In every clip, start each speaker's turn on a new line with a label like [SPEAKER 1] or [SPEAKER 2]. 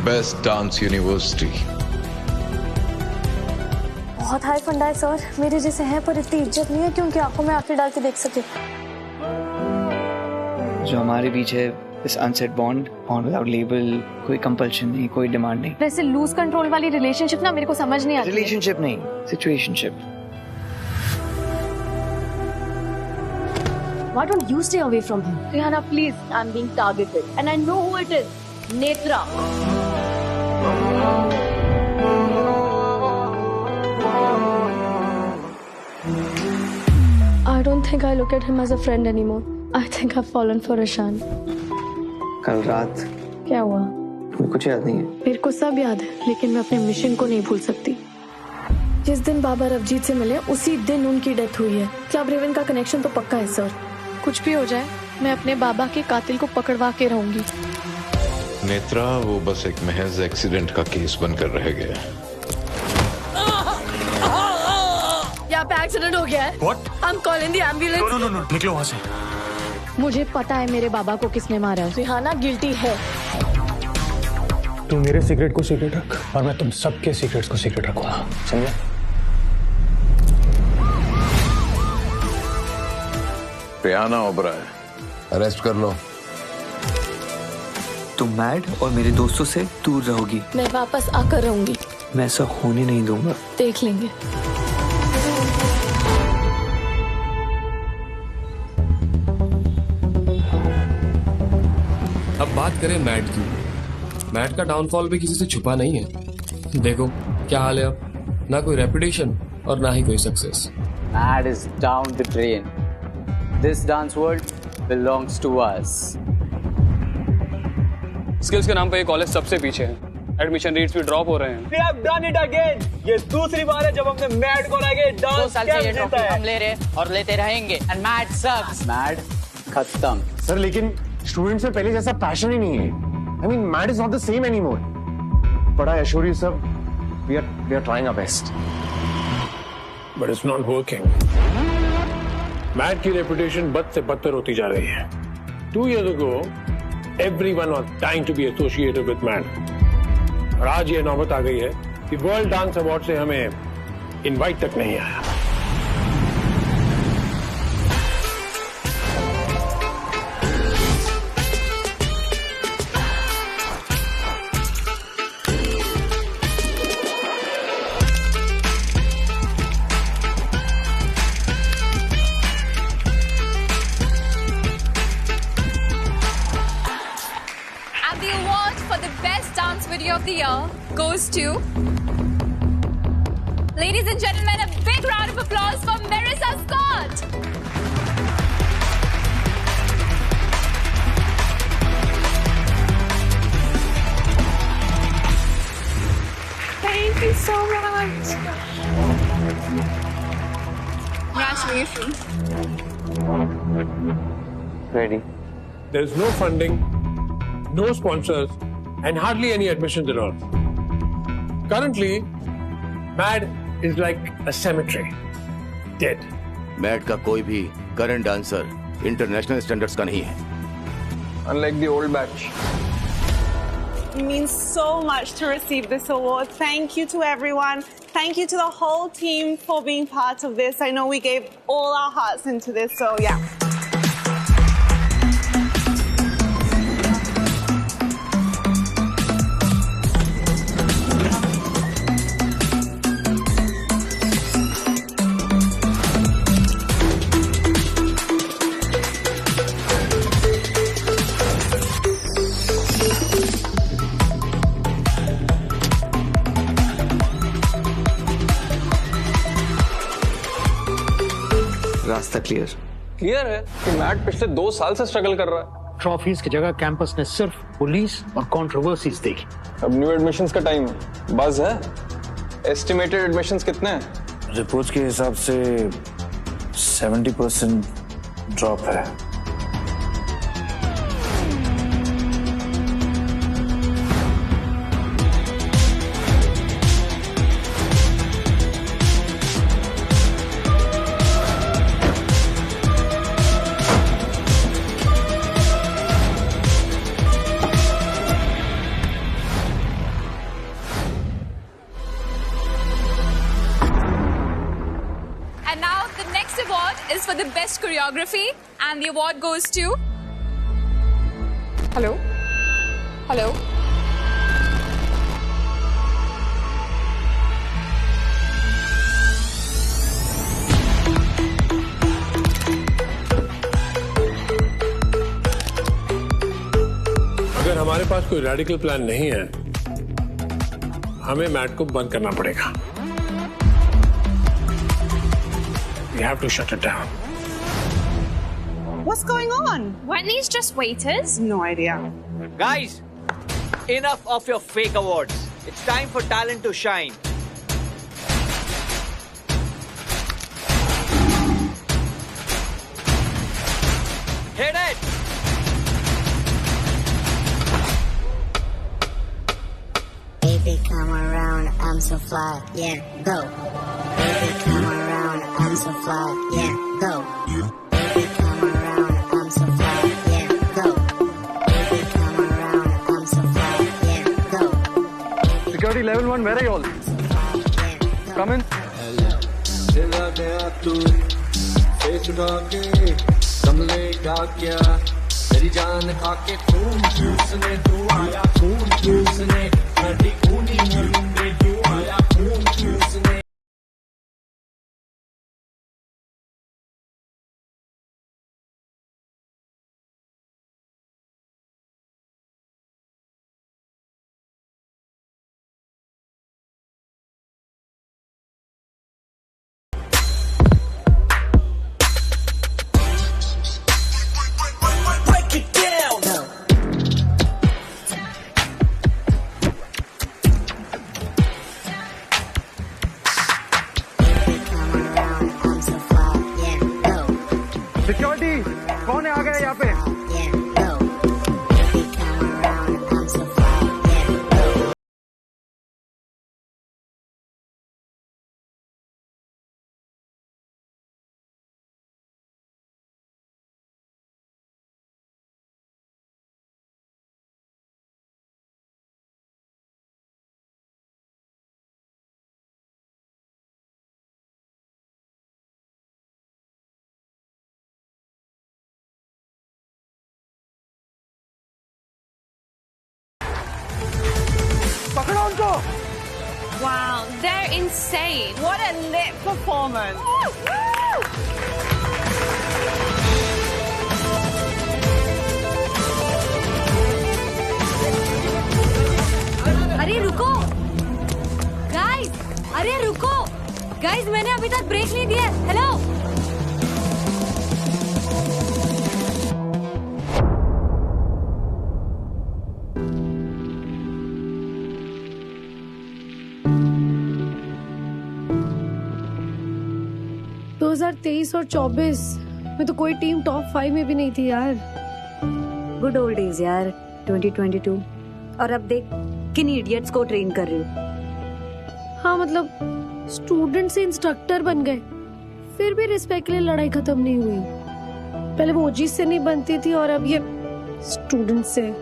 [SPEAKER 1] best dance university.
[SPEAKER 2] बहुत high फंडा है सर, मेरे जैसे हैं पर इतनी इज्जत नहीं है कि उनकी आंखों में आंखें डाल के देख सके।
[SPEAKER 3] जो हमारे बीच है इस अनसेट बॉन्ड विदाउट लेबल, कोई कंपल्शन नहीं, कोई डिमांड नहीं।
[SPEAKER 2] वैसे लूज कंट्रोल वाली रिलेशनशिप ना मेरे को समझ नहीं आती।
[SPEAKER 3] रिलेशनशिप नहीं, situationship.
[SPEAKER 2] Why don't you stay away from him?
[SPEAKER 4] Rihanna, please, I'm being targeted. And I know who it is. Netra.
[SPEAKER 2] I don't think I look at him as a friend anymore. I think I've fallen for Ishan.
[SPEAKER 3] कल रात
[SPEAKER 2] क्या हुआ?
[SPEAKER 3] तुम्हें कुछ याद नहीं है?
[SPEAKER 2] मेरे को सब याद है, लेकिन मैं अपने मिशन को नहीं भूल सकती। जिस दिन बाबा रवजीत से मिले उसी दिन उनकी डेथ हुई है। क्लब रेवन का कनेक्शन तो पक्का है सर। कुछ भी हो जाए मैं अपने बाबा के कातिल को पकड़वा के रहूंगी।
[SPEAKER 1] नेत्रा, वो बस एक महज एक्सीडेंट का केस बनकर रह गया।
[SPEAKER 2] यहाँ पे एक्सीडेंट हो गया है।
[SPEAKER 5] What?
[SPEAKER 2] I'm calling the ambulance.
[SPEAKER 5] No, निकलो वहाँ से।
[SPEAKER 2] मुझे पता है मेरे बाबा को किसने मारा है। रिहाना गिल्टी है।
[SPEAKER 5] तू मेरे सीक्रेट को सीक्रेट रख और मैं तुम सबके सीक्रेट्स को सीक्रेट रखूंगा, समझे?
[SPEAKER 1] रिहाना ओबराय, अरेस्ट कर लो।
[SPEAKER 3] तुम मैड और मेरे दोस्तों से दूर रहोगी।
[SPEAKER 2] मैं वापस आकर रहूंगी।
[SPEAKER 3] मैं ऐसा होने नहीं दूंगा।
[SPEAKER 2] देख लेंगे।
[SPEAKER 6] अब बात करें मैट की। मैट का डाउनफॉल भी किसी से छुपा नहीं है। देखो क्या हाल है अब, ना कोई रेपुटेशन और ना ही कोई success.
[SPEAKER 7] Mad is down the drain. This dance world belongs to us.
[SPEAKER 8] Skills के नाम पे ये कॉलेज सबसे पीछे है। एडमिशन रेट्स भी ड्रॉप हो रहे हैं।
[SPEAKER 9] We have done it again. ये दूसरी बार है जब हमने मैड को लाके डांस
[SPEAKER 7] 2 साल से ये ट्रॉफी हम ले रहे और लेते रहेंगे। And Mad sucks. Mad खत्म।
[SPEAKER 5] सर लेकिन स्टूडेंट्स में पहले जैसा पैशन ही नहीं है। I mean, Mad is not the same anymore. But I assure you, sir, we are trying our best.
[SPEAKER 10] But it's not working. Mad की रेपुटेशन बद से बदतर होती जा रही है। 2 years ago, everyone was dying to be associated with Mad. और आज ये नौबत आ गई है कि वर्ल्ड डांस अवार्ड से हमें इनवाइट तक नहीं आया।
[SPEAKER 11] Video of the year goes to, ladies and gentlemen, a big round of applause for Marissa Scott. Thank you so much. Congratulations.
[SPEAKER 3] Ready?
[SPEAKER 10] There's no funding, no sponsors, and hardly any admissions at all. Currently, Mad is like a cemetery, dead.
[SPEAKER 12] Mad का कोई भी current dancer international standards का नहीं है.
[SPEAKER 9] Unlike the old batch.
[SPEAKER 13] It means so much to receive this award. Thank you to everyone. Thank you to the whole team for being part of this. I know we gave all our hearts into this, so yeah.
[SPEAKER 3] रास्ता clear
[SPEAKER 8] है कि mat पिछले 2 साल से struggle कर रहा है।
[SPEAKER 10] Trophies की जगह कैंपस ने सिर्फ पुलिस और कंट्रोवर्सीज देखी।
[SPEAKER 8] अब न्यू एडमिशंस का टाइम है। बस है। एस्टिमेटेड एडमिशंस कितने हैं?
[SPEAKER 10] रिपोर्ट्स के हिसाब से 70% ड्रॉप है।
[SPEAKER 11] for the best choreography, and the award goes to.
[SPEAKER 2] Hello hello
[SPEAKER 10] अगर हमारे पास कोई रेडिकल प्लान नहीं है, हमें मैट को बंद करना पड़ेगा. We have to shut it down.
[SPEAKER 13] What's going on?
[SPEAKER 11] Weren't these just waiters?
[SPEAKER 13] No idea.
[SPEAKER 9] Guys, enough of your fake awards. It's time for talent to shine. Hit it!
[SPEAKER 14] Baby, come around, I'm so fly, yeah, go. Baby, come around, I'm so fly, yeah, go. Baby, come around, I'm so fly, yeah, go. Baby, come around, I'm so fly, yeah, go.
[SPEAKER 15] Security level 1, where are you all? Come in.
[SPEAKER 16] तेरी जान खाके खून चूसने तू आया खून चूसने हड्डी खूनी मुंडे तू आया खून चूसने
[SPEAKER 15] सिक्योरिटी कौन है आ गया यहाँ पे? पकड़ो उनको.
[SPEAKER 11] Wow, they're insane.
[SPEAKER 13] What a lit performance.
[SPEAKER 17] अरे रुको गाइस, अरे रुको गाइस, मैंने अभी तक ब्रेक नहीं दिया. हेलो
[SPEAKER 2] और 24 में तो कोई टीम टॉप 5 में भी नहीं थी यार.
[SPEAKER 17] गुड ओल्ड डेज यार, 2022. और अब देख किन इडियट्स को ट्रेन कर रही हूँ.
[SPEAKER 2] हाँ मतलब स्टूडेंट से इंस्ट्रक्टर बन गए, फिर भी रिस्पेक्ट के लिए लड़ाई खत्म नहीं हुई. पहले वो ओजी से नहीं बनती थी और अब ये स्टूडेंट से.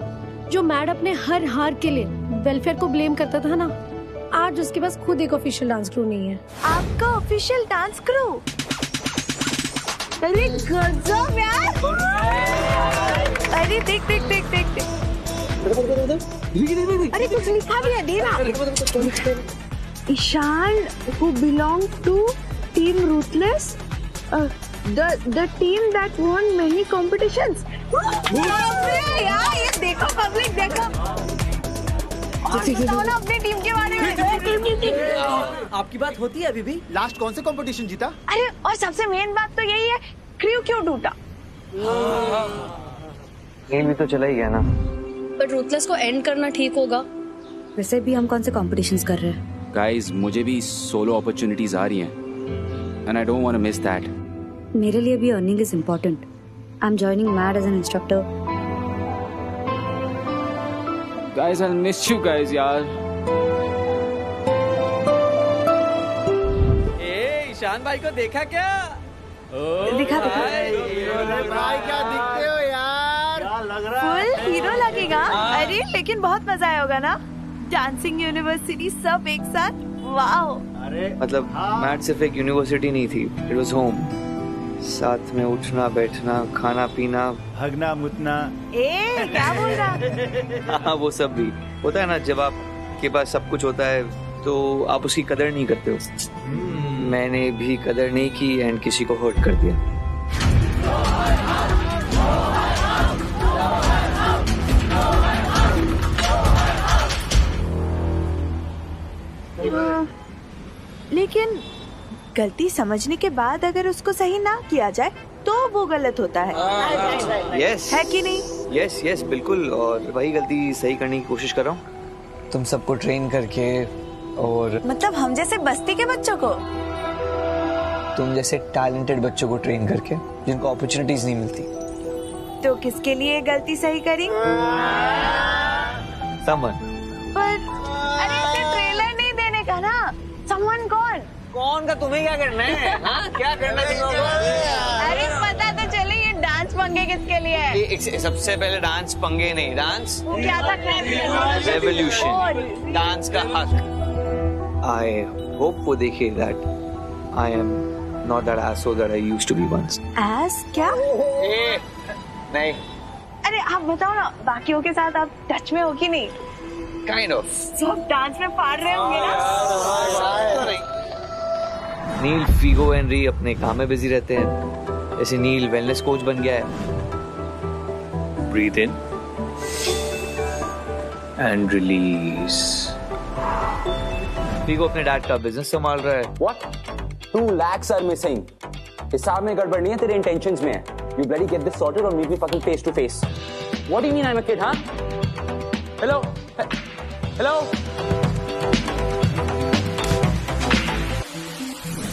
[SPEAKER 2] जो मैड अपने हर हार के लिए वेलफेयर को ब्लेम करता था ना, आज उसके पास खुद एक ऑफिशियल डांस क्रू नहीं है.
[SPEAKER 17] आपका ऑफिशियल डांस क्रू? अरे गजब यार. अरे देख देख देख देख देख. अरे कुछ लिखा भी है, देना. Ishan who belong to team Ruthless, the team that won many competitions. यार ये देखो पब्लिक, देखो अपनी टीम के बारे में.
[SPEAKER 9] आपकी बात होती है अभी भी?
[SPEAKER 15] लास्ट कौन से कंपटीशन जीता?
[SPEAKER 17] अरे और सबसे मेन बात तो यही है, क्रू क्यों टूटा?
[SPEAKER 3] ये भी तो चला ही गया ना.
[SPEAKER 2] पर रूथलेस को एंड करना ठीक होगा.
[SPEAKER 17] वैसे भी हम कौन से कॉम्पिटिशन्स कर रहे हैं?
[SPEAKER 18] गाइस, मुझे भी सोलो अपॉर्चुनिटीज आ रही हैं and I don't want to miss that.
[SPEAKER 17] मेरे लिए भी earning is important. I am joining MAD as an instructor.
[SPEAKER 18] Guys, I miss you guys यार.
[SPEAKER 9] ईशान भाई को देखा क्या?
[SPEAKER 17] दिखा
[SPEAKER 15] भाई क्या दिखते हो यार.
[SPEAKER 17] लग रहा है फुल हीरो लगेगा. अरे लेकिन बहुत मजा आया होगा ना, डांसिंग यूनिवर्सिटी सब एक साथ. वाओ.
[SPEAKER 3] मतलब मैट सिर्फ एक यूनिवर्सिटी नहीं थी, इट वाज होम. साथ में उठना बैठना खाना पीना
[SPEAKER 19] हगना मुतना।
[SPEAKER 17] ए क्या बोल रहा?
[SPEAKER 3] हाँ वो सब भी होता है ना। जब आपके पास सब कुछ होता है तो आप उसकी कदर नहीं करते हो। मैंने भी कदर नहीं की एंड किसी को हर्ट कर दिया।
[SPEAKER 17] लेकिन गलती समझने के बाद अगर उसको सही ना किया जाए तो वो गलत होता है।
[SPEAKER 3] यस
[SPEAKER 17] है कि नहीं?
[SPEAKER 3] यस यस बिल्कुल। और वही गलती सही करने की कोशिश कर रहा हूँ। तुम सबको ट्रेन करके और
[SPEAKER 17] मतलब हम जैसे बस्ती के बच्चों को,
[SPEAKER 3] तुम जैसे टैलेंटेड बच्चों को ट्रेन करके जिनको अपॉर्चुनिटीज नहीं मिलती।
[SPEAKER 17] तो किसके लिए गलती सही करी?
[SPEAKER 3] समन।
[SPEAKER 17] पर अरे इसे ट्रेलर नहीं देने का ना। समन कौन
[SPEAKER 9] का तुम्हें क्या करना है? हाँ क्या करना है तुम लोगों को?
[SPEAKER 17] अरे पता तो चले ये डांस पंगे किसके लिए है?
[SPEAKER 9] सबसे पहले डांस पंगे नहीं, डांस
[SPEAKER 17] वो क्या था?
[SPEAKER 9] रेवोल्यूशन, डांस का हक।
[SPEAKER 3] I hope वो देखे that I am not that asshole that I used to be once.
[SPEAKER 17] As क्या?
[SPEAKER 9] नहीं।
[SPEAKER 17] अरे आप बताओ ना, बाकियों के साथ आप टच में हो कि नहीं?
[SPEAKER 9] Kind of.
[SPEAKER 17] सब डांस में फाड़ रहे होंगे ना?
[SPEAKER 3] नील फीगो एंड अपने काम में बिजी रहते हैं। जैसे नील वेलनेस कोच बन गया है। Breathe in and release. Figo अपने डैड का बिजनेस संभाल रहा है।
[SPEAKER 7] What? 2 lakhs are missing. हिसाब में गड़बड़ नहीं है, तेरे intentions में है। You bloody get this sorted or meet me fucking face to face. What do you mean I'm a kid, huh? Hello? Hello?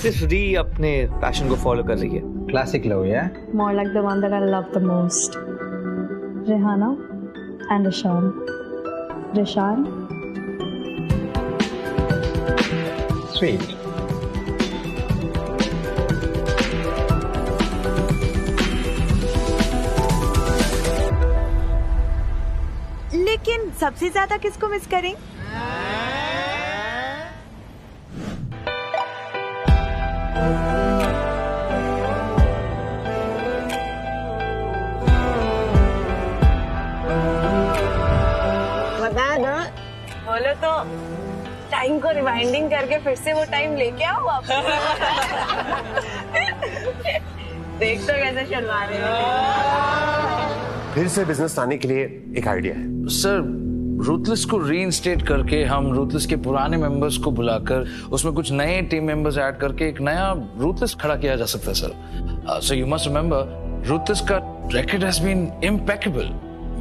[SPEAKER 3] सिर्फ री अपने पैशन को फॉलो कर रही है।
[SPEAKER 19] क्लासिक लव या?
[SPEAKER 2] More like the one that I love the most. Rihanna and Rishan. Rishan.
[SPEAKER 19] Sweet.
[SPEAKER 17] लेकिन सबसे ज्यादा किसको मिस करें? बता दो, बोलो तो टाइम को रिवाइंडिंग करके फिर से वो टाइम लेके आओ वापस। देख तो कैसे चलवा रहे हो।
[SPEAKER 5] फिर से बिजनेस लाने के लिए एक आइडिया है
[SPEAKER 20] सर। रूथलेस को रीइंस्टेट करके हम रूथलेस के पुराने मेंबर्स को बुलाकर उसमें कुछ नए टीम मेंबर्स ऐड करके एक नया रूथलेस खड़ा किया जा सकता है sir. So you must remember ruthless का record has been impeccable.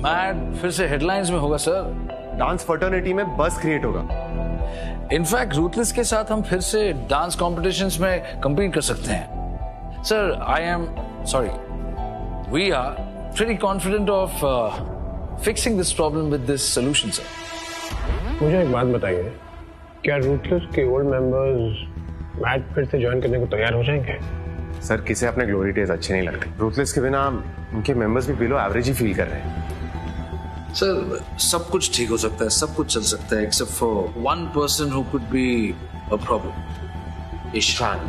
[SPEAKER 20] Mad फिर से हेडलाइंस में होगा सर।
[SPEAKER 5] डांस फर्टर्निटी में बस क्रिएट होगा।
[SPEAKER 20] इनफैक्ट रूथलेस के साथ हम फिर से डांस कॉम्पिटिशंस में compete कर सकते हैं sir. We are pretty confident of fixing this problem with this solution, sir.
[SPEAKER 10] मुझे एक बात बताइए, क्या रूथलेस के ओल्ड मेंबर्स मैट फिर से ज्वाइन करने को तैयार हो जाएंगे?
[SPEAKER 5] सर किसे अपने ग्लोरी डेज अच्छे नहीं लगते। रूथलेस के बिना उनके मेंबर्स भी बिलो एवरेज ही फील कर रहे हैं।
[SPEAKER 20] सर सब कुछ ठीक हो सकता है, सब कुछ चल सकता है except for one person who could be a problem. Ishan.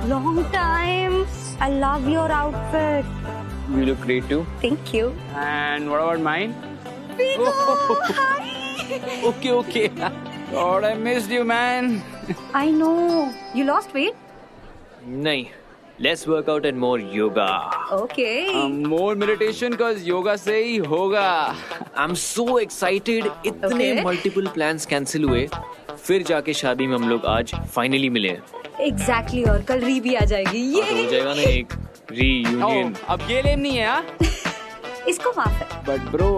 [SPEAKER 17] Long time. I love your outfit.
[SPEAKER 7] You look great too.
[SPEAKER 17] Thank you.
[SPEAKER 7] And what about mine?
[SPEAKER 17] Figo, hi.
[SPEAKER 7] Okay. God, I missed you, man.
[SPEAKER 17] I know. You lost weight?
[SPEAKER 9] नहीं, less workout and more yoga.
[SPEAKER 17] Okay.
[SPEAKER 7] More meditation cause yoga से ही होगा.
[SPEAKER 9] I'm so excited. इतने multiple plans cancel हुए, फिर जाके शादी में हम लोग आज finally मिले।
[SPEAKER 17] Exactly. और कल री भी आ जाएगी। ये
[SPEAKER 9] हो जाएगा ना एक reunion.
[SPEAKER 7] अब ये लेम नहीं है हाँ?
[SPEAKER 17] इसको माफ है।
[SPEAKER 7] But bro,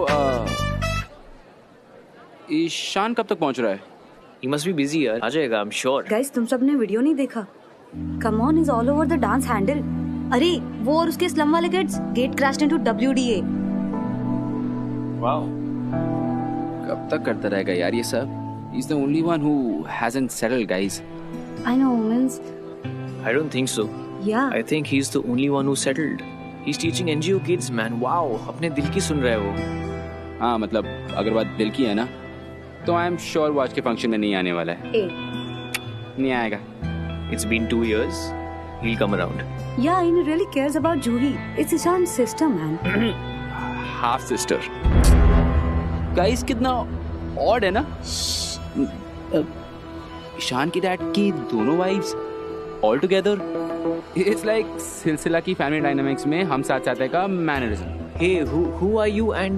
[SPEAKER 7] ईशान कब तक पहुंच रहा है?
[SPEAKER 9] He must be busy यार. आ जाएगा, I'm sure.
[SPEAKER 21] गाइस तुम सब ने वीडियो नहीं देखा? Come on is all over the dance handle. अरे वो और उसके स्लम वाले kids get crashed into WDA.
[SPEAKER 18] Wow. कब तक करता रहेगा यार ये सब? He's the only one who hasn't settled, guys.
[SPEAKER 21] I know, means.
[SPEAKER 9] I don't think so.
[SPEAKER 21] Yeah.
[SPEAKER 9] I think he's the only one who settled. He's teaching NGO kids, man. Wow, अपने दिल की सुन रहा है वो.
[SPEAKER 18] हाँ मतलब अगर बात दिल की है ना, तो आई एम श्योर वो आज के फंक्शन में नहीं आने वाला है. नहीं आएगा.
[SPEAKER 9] It's been 2 years. He'll come around.
[SPEAKER 21] Yeah, he really cares about Juhi. It's Ishan's sister, man.
[SPEAKER 18] Half sister. Guys कितना odd है ना? ईशान की डैड की दोनों wives all together. It's like सिलसिला की फैमिली डायनामिक्स में हम साथ चाहते का mannerism.
[SPEAKER 9] Hey, who are you and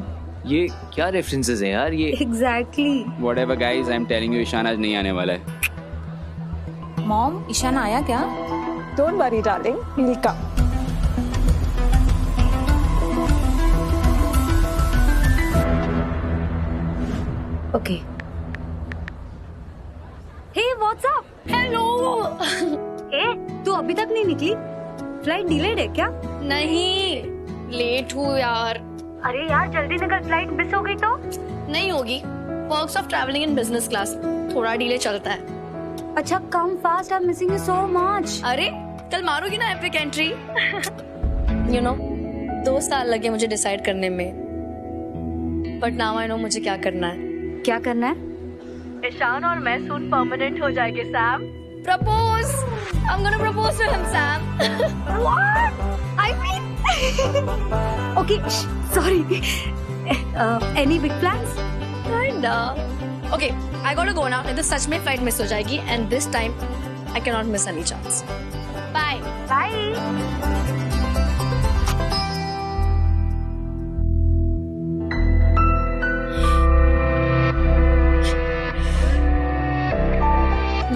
[SPEAKER 9] ये क्या रेफरेंसेस हैं यार ये?
[SPEAKER 21] Exactly.
[SPEAKER 18] Whatever guys, I'm telling you Ishan आज नहीं आने वाला है.
[SPEAKER 11] मॉम, ईशान आया क्या?
[SPEAKER 13] Don't worry, darling. He'll come.
[SPEAKER 21] Okay. Hey, what's up?
[SPEAKER 2] Hello.
[SPEAKER 21] तू अभी तक नहीं निकली? फ्लाइट डिलेड है क्या?
[SPEAKER 2] नहीं, लेट हूँ यार.
[SPEAKER 21] अरे यार जल्दी निकल, फ्लाइट मिस हो गई तो?
[SPEAKER 2] नहीं होगी. Perks of traveling in business class. थोड़ा डिले चलता है.
[SPEAKER 21] अच्छा, come fast. I'm missing you so much.
[SPEAKER 2] अरे कल मारोगी ना एपिक एंट्री? You know, 2 साल लगे मुझे डिसाइड करने में. But now I know मुझे क्या करना है.
[SPEAKER 21] क्या करना है?
[SPEAKER 2] ईशान और मैं सून परमानेंट हो जाएंगे, Sam. Propose. I'm gonna propose to him, Sam.
[SPEAKER 21] What? I mean. Okay, sorry. Any big plans?
[SPEAKER 2] Kinda. Okay, I gotta go now. नहीं तो सच में फ्लाइट मिस हो जाएगी. And this time, I cannot miss any chance. Bye.
[SPEAKER 21] Bye.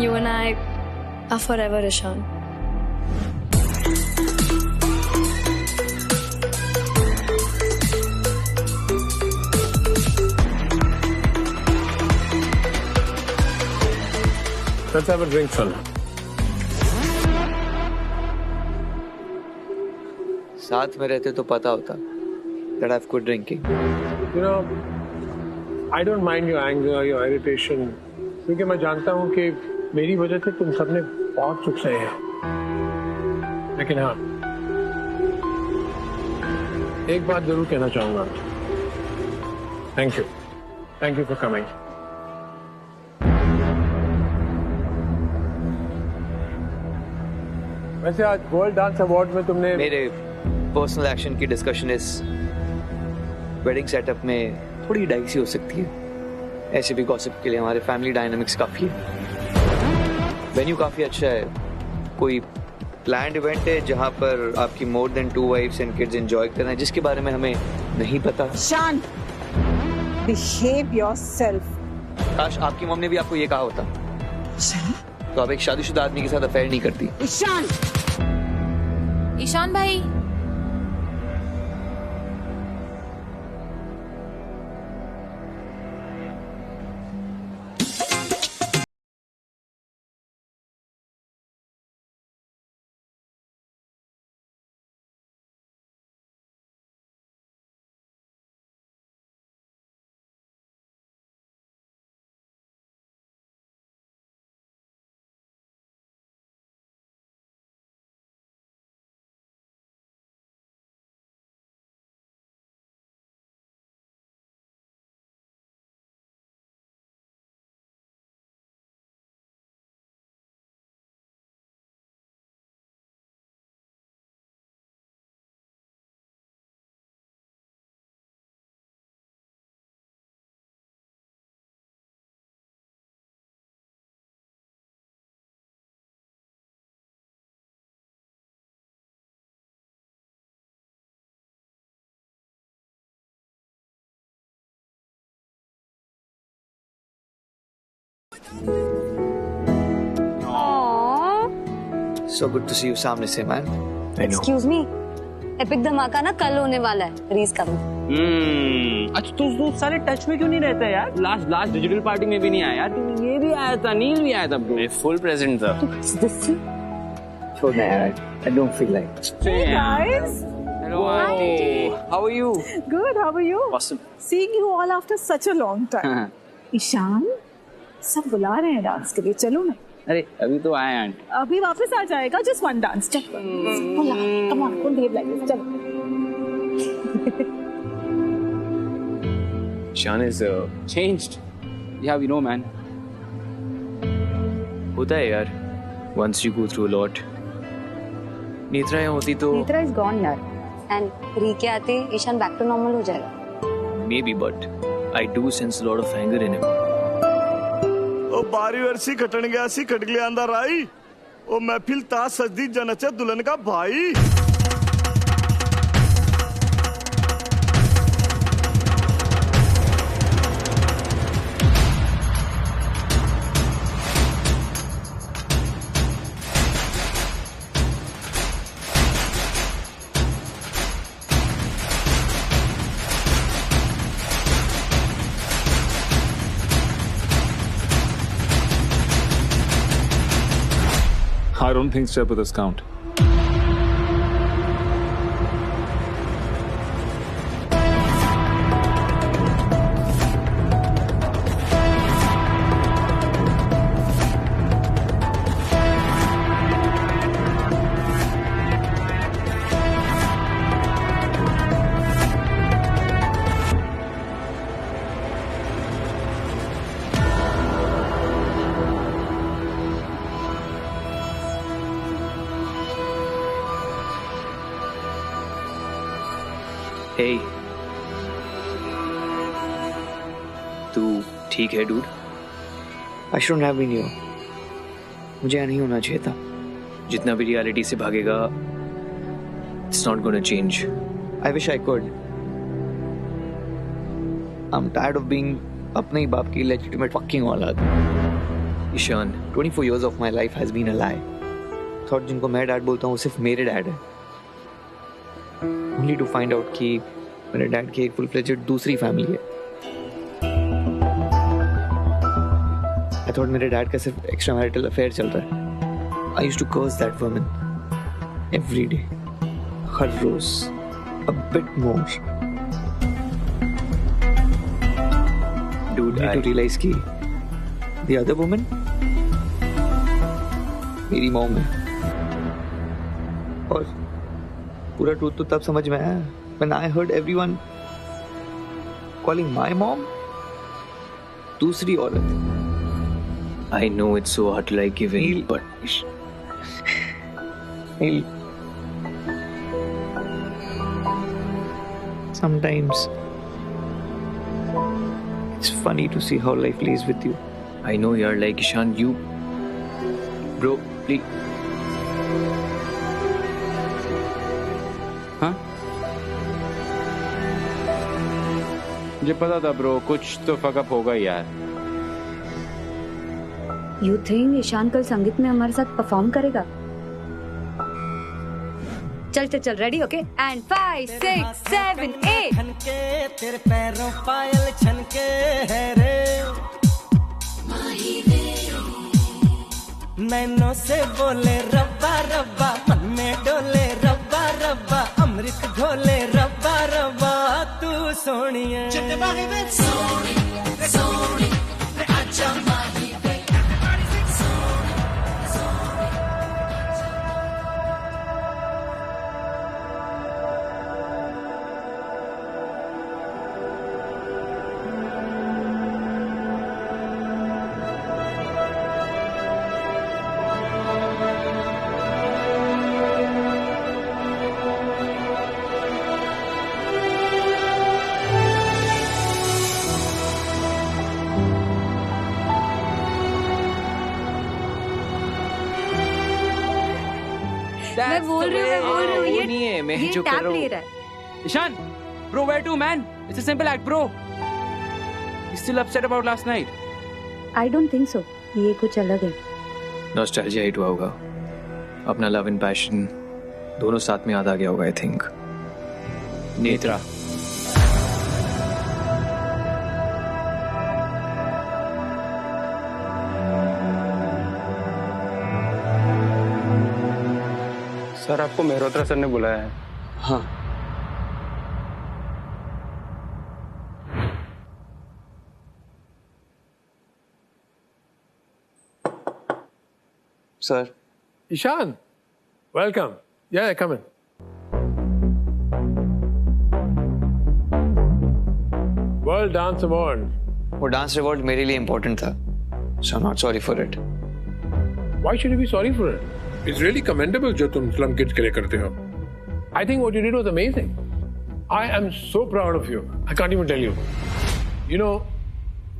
[SPEAKER 2] You and I are forever, Ishan.
[SPEAKER 10] Let's have a drink, son.
[SPEAKER 3] साथ में रहते तो पता होता that I've quit drinking.
[SPEAKER 10] You know, I don't mind your anger, your irritation, क्योंकि मैं जानता हूँ कि मेरी वजह से तुम सबने बहुत चुप सहे हैं. लेकिन हाँ, एक बात जरूर कहना चाहूंगा. Thank you for coming. वैसे आज वर्ल्ड डांस अवार्ड में तुमने
[SPEAKER 3] मेरे पर्सनल एक्शन की डिस्कशन इस वेडिंग सेटअप में थोड़ी डाइसी हो सकती है. ऐसे भी गॉसिप के लिए हमारे फैमिली डायनामिक्स काफी है. वेन्यू काफी अच्छा है. कोई प्लान्ड इवेंट है जहां पर आपकी more than 2 wives and kids enjoy करना है, जिसके बारे में हमें नहीं पता.
[SPEAKER 13] शान, बिहेव योरसेल्फ.
[SPEAKER 3] काश आपकी मम्मी ने भी आपको ये कहा होता तो आप एक शादीशुदा आदमी के साथ अफेयर नहीं करती.
[SPEAKER 13] ईशान.
[SPEAKER 11] ईशान भाई.
[SPEAKER 3] So good to see you सामने से, man.
[SPEAKER 21] Excuse me. एपिक धमाका ना कल होने वाला है, रीज करो।
[SPEAKER 18] अच्छा तू सारे टच में क्यों नहीं रहता यार? लास्ट डिजिटल पार्टी में भी नहीं आया यार। तू ये भी आया था, नील भी आया था।
[SPEAKER 9] मैं फुल प्रेजेंट था।
[SPEAKER 3] छोड़ना यार, I don't feel like.
[SPEAKER 13] Hey guys.
[SPEAKER 18] Hello, how are you?
[SPEAKER 13] Good, how are you?
[SPEAKER 9] Awesome.
[SPEAKER 13] Seeing you all after such a long time. Ishan, सब बुला रहे हैं डांस के लिए, चलो ना।
[SPEAKER 18] अरे अभी तो आए आंटी।
[SPEAKER 13] अभी वापस आ जाएगा, just one dance. चल, come on, don't behave like this. चलो।
[SPEAKER 9] Ishan is
[SPEAKER 18] changed. Yeah, we know, man.
[SPEAKER 9] होता है यार, once you go through a lot. Netra यहाँ होती तो
[SPEAKER 21] नेत्रा इज गॉन यार, एंड री के आते ईशान बैक टू नॉर्मल हो जाएगा।
[SPEAKER 9] maybe, but I do sense a lot of anger in him.
[SPEAKER 4] ओ बारी वर्षी कटन गया सी कट गया अंदर आई। ओ महफिल ता सजदी जनचे दुल्हन का भाई।
[SPEAKER 22] I don't think step with this count.
[SPEAKER 9] Hey. तू ठीक है dude?
[SPEAKER 3] I shouldn't have been here. मुझे यहाँ नहीं होना चाहिए था।
[SPEAKER 9] जितना भी रियलिटी से भागेगा, it's not gonna change.
[SPEAKER 3] I wish I could. I'm tired of being अपने ही बाप की legitimate fucking औलाद।
[SPEAKER 9] Ishan,
[SPEAKER 3] 24 years of my life has been a lie. Thought जिनको मैं डैड बोलता हूँ वो सिर्फ मेरे डैड है। Only to find out कि मेरे डैड की एक full-fledged दूसरी फैमिली है। I thought मेरे डैड का सिर्फ extra marital affair चल रहा है। I used to curse that woman every day, हर रोज, a bit more.
[SPEAKER 9] Dude,
[SPEAKER 3] I need to realize कि the other woman मेरी मॉम है। और पूरा ट्रूथ तो तब समझ में आया when I heard everyone calling my mom दूसरी औरत।
[SPEAKER 9] I know it's so hard to like giving, but
[SPEAKER 3] Neil, sometimes it's funny to see how life plays with you.
[SPEAKER 9] I know you're like Ishan, you bro, please.
[SPEAKER 18] हाँ? मुझे पता था bro, कुछ तो fuck up होगा यार।
[SPEAKER 21] यू थिंक ईशान कल संगीत में हमारे साथ परफॉर्म करेगा? चल चल चल, रेडी? Okay, and 5 6 7 8।
[SPEAKER 16] तेरे पैरों पायल छनके है रे, नैनों से बोले रब्बा रब्बा, मन में डोले रब्बा रब्बा, अमृत घोले रब्बा रब्बा, तू सोनिए सोनी सोनी आजा माही वे।
[SPEAKER 21] मैं बोल रही हूँ
[SPEAKER 9] वो नहीं है, मैं जो कर रहा हूँ।
[SPEAKER 18] Ishan, bro, where to, man? It's a simple act, bro. He's still upset about last night.
[SPEAKER 21] I don't think so. ये कुछ अलग है।
[SPEAKER 9] नॉस्टैल्जिया हिट हुआ होगा, अपना लव एंड पैशन दोनों साथ में याद आ गया होगा। I think Netra.
[SPEAKER 15] सर आपको मेहरोत्रा सर ने बुलाया है।
[SPEAKER 3] हाँ। Sir.
[SPEAKER 10] Ishaan, welcome. Yeah, come in. World Dance Award.
[SPEAKER 3] वो डांस रिवॉर्ड मेरे लिए इम्पोर्टेंट था, so I'm not sorry for it.
[SPEAKER 10] Why should you be sorry for it? It's really commendable जो तुम Slum Kids के लिए करते हो. I think what you did was amazing. I am so proud of you. I can't even tell you. You know,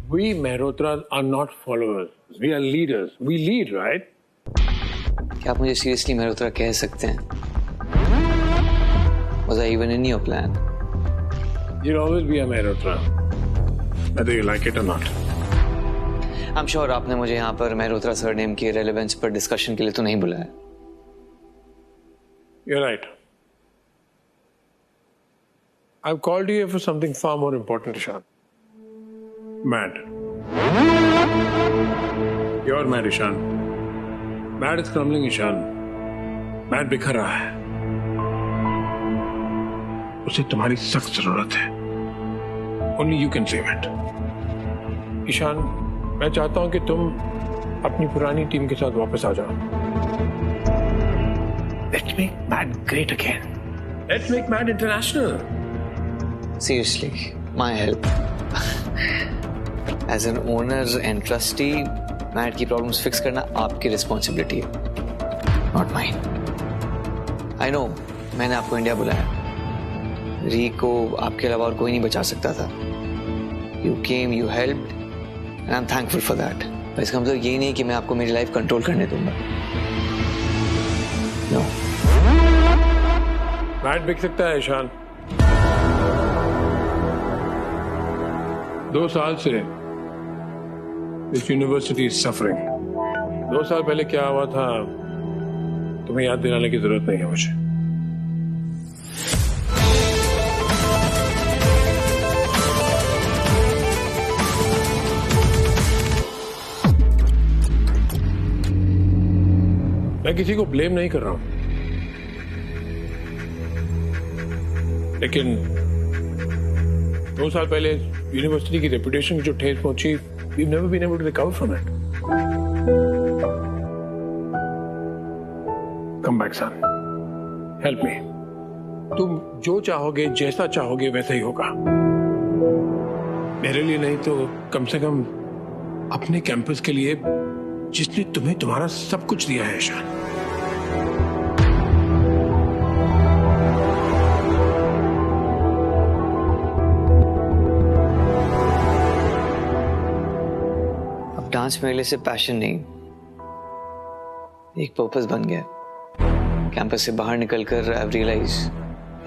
[SPEAKER 10] we Mehrotras are not followers. We are leaders. We lead, right?
[SPEAKER 3] क्या आप मुझे seriously Mehrotra कह सकते हैं? Was I even in your plan?
[SPEAKER 10] You'll always be a Mehrotra, whether you like it or not.
[SPEAKER 3] I'm sure आपने मुझे यहाँ पर मेहरोत्रा सरनेम की रेलेवेंस पर डिस्कशन के लिए तो नहीं बुलाया।
[SPEAKER 10] You're right. I've called you here for something far more important, Ishan. Mad. You're mad, Ishan. Mad is crumbling, Ishan. Mad बिखर रहा है। उसे तुम्हारी सख्त जरूरत है। Only you can save it. Ishan, मैं चाहता हूं कि तुम अपनी पुरानी टीम के साथ वापस आ जाओ। Let's make Mad great again. Let's make Mad international.
[SPEAKER 3] Seriously, my help. As an owner and trustee, Mad की प्रॉब्लम्स फिक्स करना आपकी रिस्पॉन्सिबिलिटी है, not mine. I know, मैंने आपको इंडिया बुलाया। री को आपके अलावा और कोई नहीं बचा सकता था। You came, you helped, and I'm thankful for that. पर इसका मतलब ये नहीं कि मैं आपको मेरी लाइफ कंट्रोल करने दूंगा। No.
[SPEAKER 10] मैड बिक सकता है ईशान। 2 साल से This university is suffering. 2 साल पहले क्या हुआ था तुम्हें याद दिलाने की जरूरत नहीं है मुझे। मैं किसी को ब्लेम नहीं कर रहा हूं, लेकिन 2 साल पहले यूनिवर्सिटी की रेपुटेशन की जो ठेस पहुंची, we've never been able to recover from it. Come back, son. Help me. तुम जो चाहोगे, जैसा चाहोगे, वैसा ही होगा। मेरे लिए नहीं तो कम से कम अपने कैंपस के लिए, जिसने तुम्हें तुम्हारा सब कुछ दिया है ईशान।
[SPEAKER 3] अब डांस मेरे लिए सिर्फ पैशन नहीं, एक पर्पस बन गया। कैंपस से बाहर निकलकर आई रियलाइज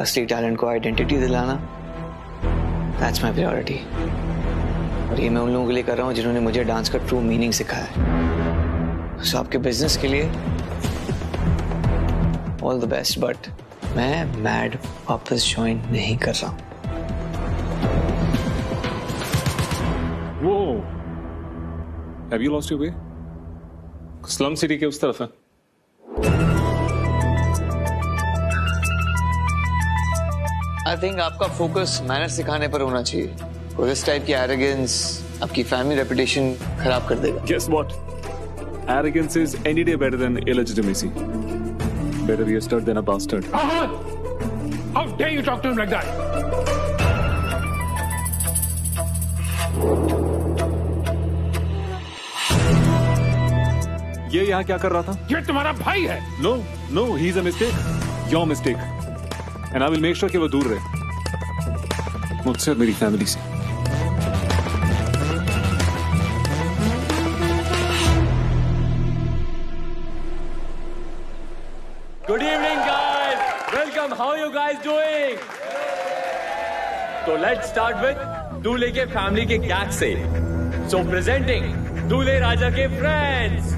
[SPEAKER 3] असली टैलेंट को आइडेंटिटी दिलाना, दैट्स माय प्रायोरिटी। और ये मैं उन लोगों के लिए कर रहा हूँ जिन्होंने मुझे डांस का ट्रू मीनिंग सिखाया है। सो आपके बिजनेस के लिए ऑल द बेस्ट, बट मैं मैड वापस ज्वाइन नहीं कर रहा हूँ।
[SPEAKER 22] वो Have you lost your way? Slum city के उस तरफ है।
[SPEAKER 3] आई थिंक आपका फोकस मैनर सिखाने पर होना चाहिए, और इस टाइप की एरोगेंस आपकी फैमिली रेपुटेशन खराब कर देगा।
[SPEAKER 22] Guess what? Arrogance is any day better than illegitimacy. Better be a stud than a bastard.
[SPEAKER 10] How dare you talk to him like that?
[SPEAKER 22] ये यहाँ क्या कर रहा था?
[SPEAKER 10] ये तुम्हारा भाई है।
[SPEAKER 22] No, no, he's a mistake. Your mistake. And I will make sure कि वो दूर रहे मुझसे और मेरी फैमिली से।
[SPEAKER 9] Good evening, guys. Welcome. How are you guys doing? So let's start with दूल्हे के फैमिली के गैग से। So presenting दूल्हे राजा के friends.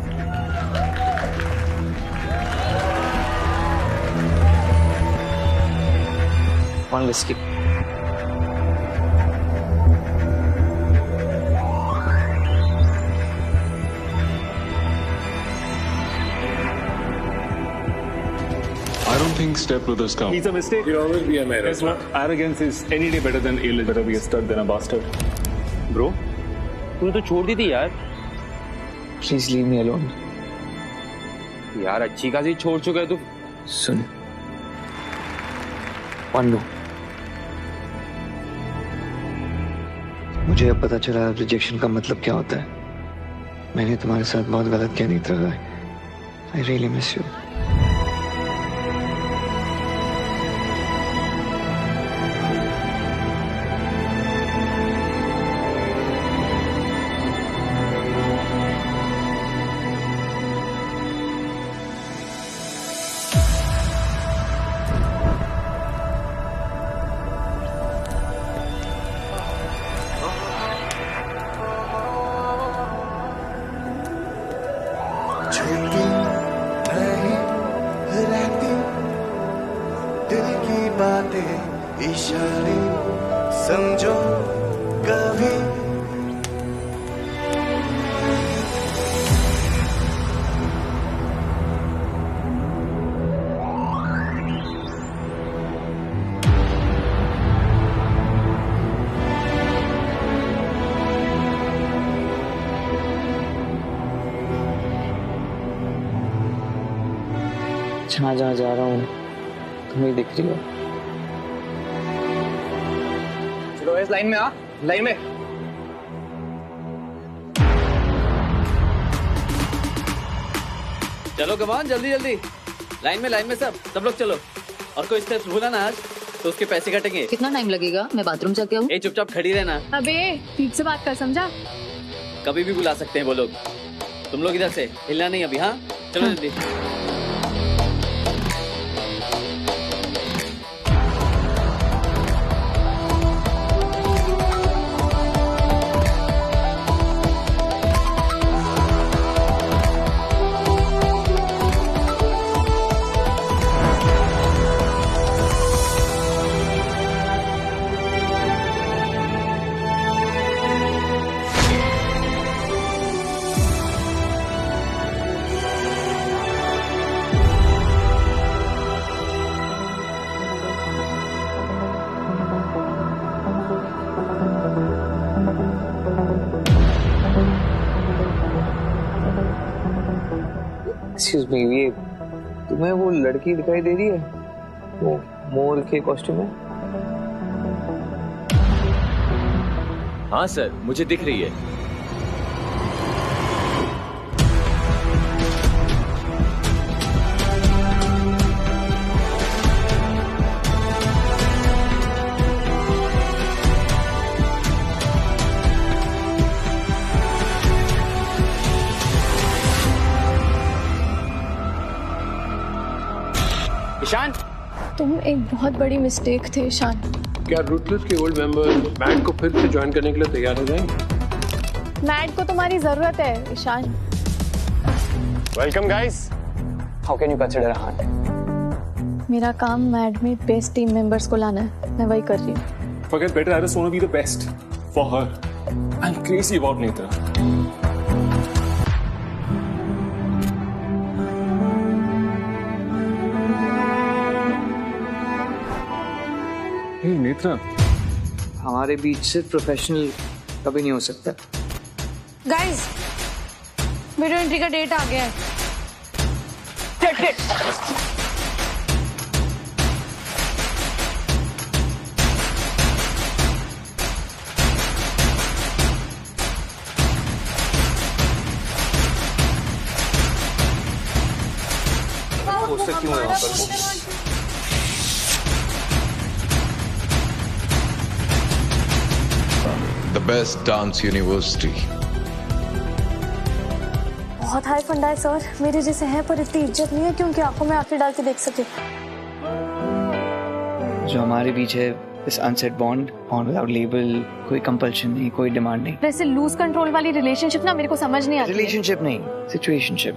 [SPEAKER 3] one whiskey.
[SPEAKER 22] I don't think stepbrothers count. He's a mistake.
[SPEAKER 10] He'll always be a man.
[SPEAKER 22] Guess what? Arrogance is any day better than ill. Better be a stud than a bastard.
[SPEAKER 18] Bro तूने तो छोड़ दी थी यार.
[SPEAKER 3] Please leave me alone.
[SPEAKER 18] यार अच्छी खासी छोड़ चुका है तू.
[SPEAKER 3] सुन. पन्नू. मुझे अब पता चला रिजेक्शन का मतलब क्या होता है. मैंने तुम्हारे साथ बहुत गलत किया Netra. I really miss you.
[SPEAKER 16] इशारे समझो कभी
[SPEAKER 3] जहाँ जहाँ जा रहा हूँ तुम्हें दिख रही हो.
[SPEAKER 7] चलो इस लाइन में आ. लाइन में.
[SPEAKER 18] चलो कमान जल्दी जल्दी. लाइन में सब लोग चलो. और कोई स्टेप्स भूला ना आज तो उसके पैसे कटेंगे.
[SPEAKER 21] कितना टाइम लगेगा? मैं बाथरूम जाके आऊँ.
[SPEAKER 18] ए चुपचाप खड़ी रहना.
[SPEAKER 2] अबे ठीक से बात कर, समझा?
[SPEAKER 18] कभी भी बुला सकते हैं वो लोग. तुम लोग इधर से हिलना नहीं अभी. हाँ चलो जल्दी.
[SPEAKER 3] Excuse me, ये तुम्हें वो लड़की दिखाई दे रही है वो मोर के कॉस्ट्यूम में?
[SPEAKER 9] हाँ सर मुझे दिख रही है.
[SPEAKER 18] ईशान
[SPEAKER 2] तुम एक बहुत बड़ी मिस्टेक थे ईशान.
[SPEAKER 10] क्या रूथलेस के ओल्ड मेंबर मैट को फिर से ज्वाइन करने के लिए तैयार हो जाएंगे?
[SPEAKER 2] मैट को तुम्हारी जरूरत है Ishaan.
[SPEAKER 5] Welcome guys.
[SPEAKER 7] How can you consider a hunt?
[SPEAKER 2] मेरा काम मैड में बेस्ट टीम मेंबर्स को लाना है. मैं वही कर रही हूँ.
[SPEAKER 22] Forget better. I just want to be the best for her. I'm crazy about Netra. Hey Netra.
[SPEAKER 3] हमारे बीच सिर्फ प्रोफेशनल कभी नहीं हो सकता.
[SPEAKER 21] गाइस वीडियो एंट्री का डेट आ गया है.
[SPEAKER 3] पोस्टर क्यों है वहाँ पर?
[SPEAKER 1] The best dance university.
[SPEAKER 2] बहुत हाई फंडा है सर. मेरे जैसे हैं पर इतनी इज्जत नहीं है क्योंकि आंखों में आंखें डाल के देख सके.
[SPEAKER 3] जो हमारे बीच है इस unsaid bond on without label. कोई कंपल्शन नहीं, कोई डिमांड नहीं.
[SPEAKER 2] वैसे लूज कंट्रोल वाली रिलेशनशिप ना मेरे को समझ नहीं आती.
[SPEAKER 3] रिलेशनशिप नहीं, situationship.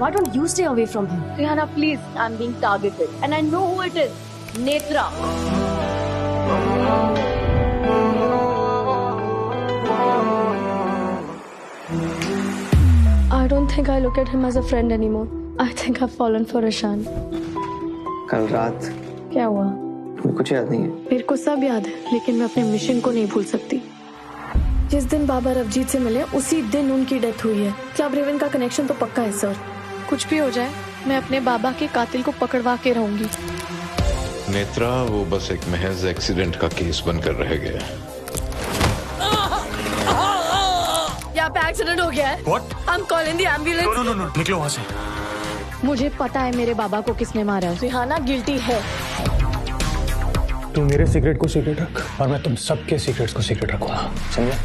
[SPEAKER 21] Why don't you stay away from him?
[SPEAKER 2] Rihanna, please. I'm being targeted. And I know who it is. Netra. I don't think I look at him as a friend anymore. I think I've fallen for Ishan.
[SPEAKER 3] कल रात
[SPEAKER 2] क्या हुआ?
[SPEAKER 3] तुम्हें कुछ याद नहीं है?
[SPEAKER 2] मेरे को सब याद है, लेकिन मैं अपने मिशन को नहीं भूल सकती। जिस दिन बाबा रवजीत से मिले उसी दिन उनकी डेथ हुई है। क्लब रेवन का कनेक्शन तो पक्का है सर। कुछ भी हो जाए, मैं अपने बाबा के कातिल को पकड़वा के रहूंगी।
[SPEAKER 1] नेत्रा, वो बस एक महज एक्सीडेंट का केस बनकर रह गया।
[SPEAKER 2] यहाँ पे एक्सीडेंट हो गया है।
[SPEAKER 6] What?
[SPEAKER 2] I'm calling the ambulance.
[SPEAKER 6] No. निकलो वहाँ से।
[SPEAKER 2] मुझे पता है मेरे बाबा को किसने मारा है। रिहाना गिल्टी है।
[SPEAKER 6] तू मेरे सीक्रेट को सीक्रेट रख और मैं तुम सबके सीक्रेट्स को सीक्रेट रखूंगा, समझे?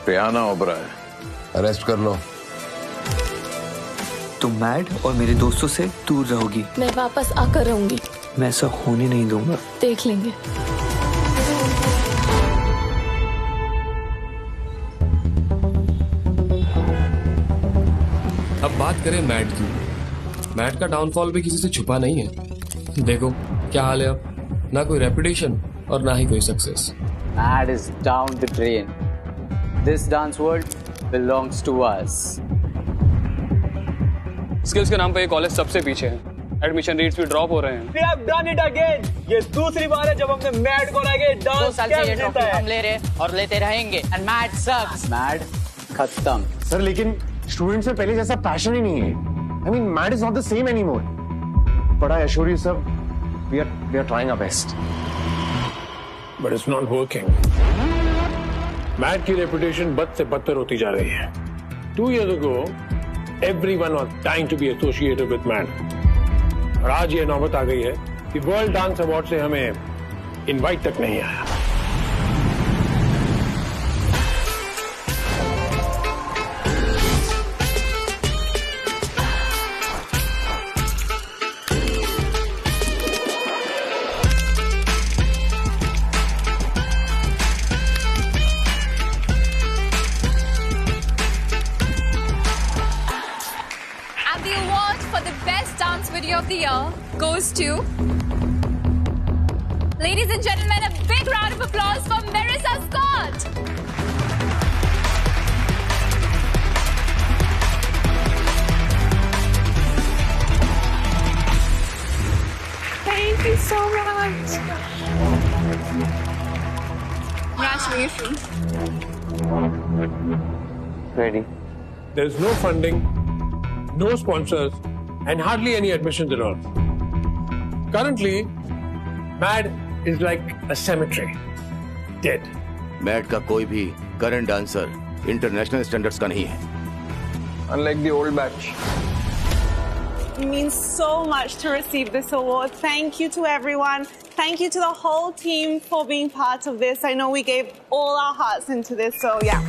[SPEAKER 1] रिहाना ओबराय, अरेस्ट कर लो।
[SPEAKER 3] तुम मैड और मेरे दोस्तों से दूर रहोगी।
[SPEAKER 2] मैं वापस आकर रहूंगी।
[SPEAKER 3] मैं ऐसा होने नहीं दूंगा।
[SPEAKER 2] देख लेंगे।
[SPEAKER 12] अब बात करें मैट की। मैट का डाउनफॉल भी किसी से छुपा नहीं है। देखो क्या हाल है अब, ना कोई रेपुटेशन और ना ही कोई success.
[SPEAKER 7] Matt is down the drain. This dance world belongs to us.
[SPEAKER 12] Skills के नाम पे ये कॉलेज सबसे पीछे है। एडमिशन रेट्स भी ड्रॉप हो रहे हैं।
[SPEAKER 23] We have done it again. ये दूसरी बार है जब हमने मैट को लाके डांस जीता है।
[SPEAKER 7] हम ले रहे और लेते रहेंगे। And Matt sucks. Matt खत्म।
[SPEAKER 5] सर लेकिन स्टूडेंट्स में पहले जैसा पैशन ही नहीं है। I mean, Matt is not the same anymore. But I assure you, sir, we are trying our best.
[SPEAKER 10] But it's not working. Matt की रेपुटेशन बद से बदतर होती जा रही है। 2 years ago, everyone was dying to be associated with Matt. और आज ये नौबत आ गई है कि वर्ल्ड डांस अवार्ड से हमें इनवाइट तक नहीं आया।
[SPEAKER 11] Of the year goes to, ladies and gentlemen, a big round of applause for Marissa Scott.
[SPEAKER 17] Thank you so much.
[SPEAKER 11] Congratulations.
[SPEAKER 3] Ready.
[SPEAKER 10] There is no funding, no sponsors, and hardly any admissions at all. Currently, Matt is like a cemetery, dead.
[SPEAKER 24] Matt का कोई भी current dancer international standards का नहीं है।
[SPEAKER 8] Unlike the old batch.
[SPEAKER 13] It means so much to receive this award. Thank you to everyone. Thank you to the whole team for being part of this. I know we gave all our hearts into this, so yeah.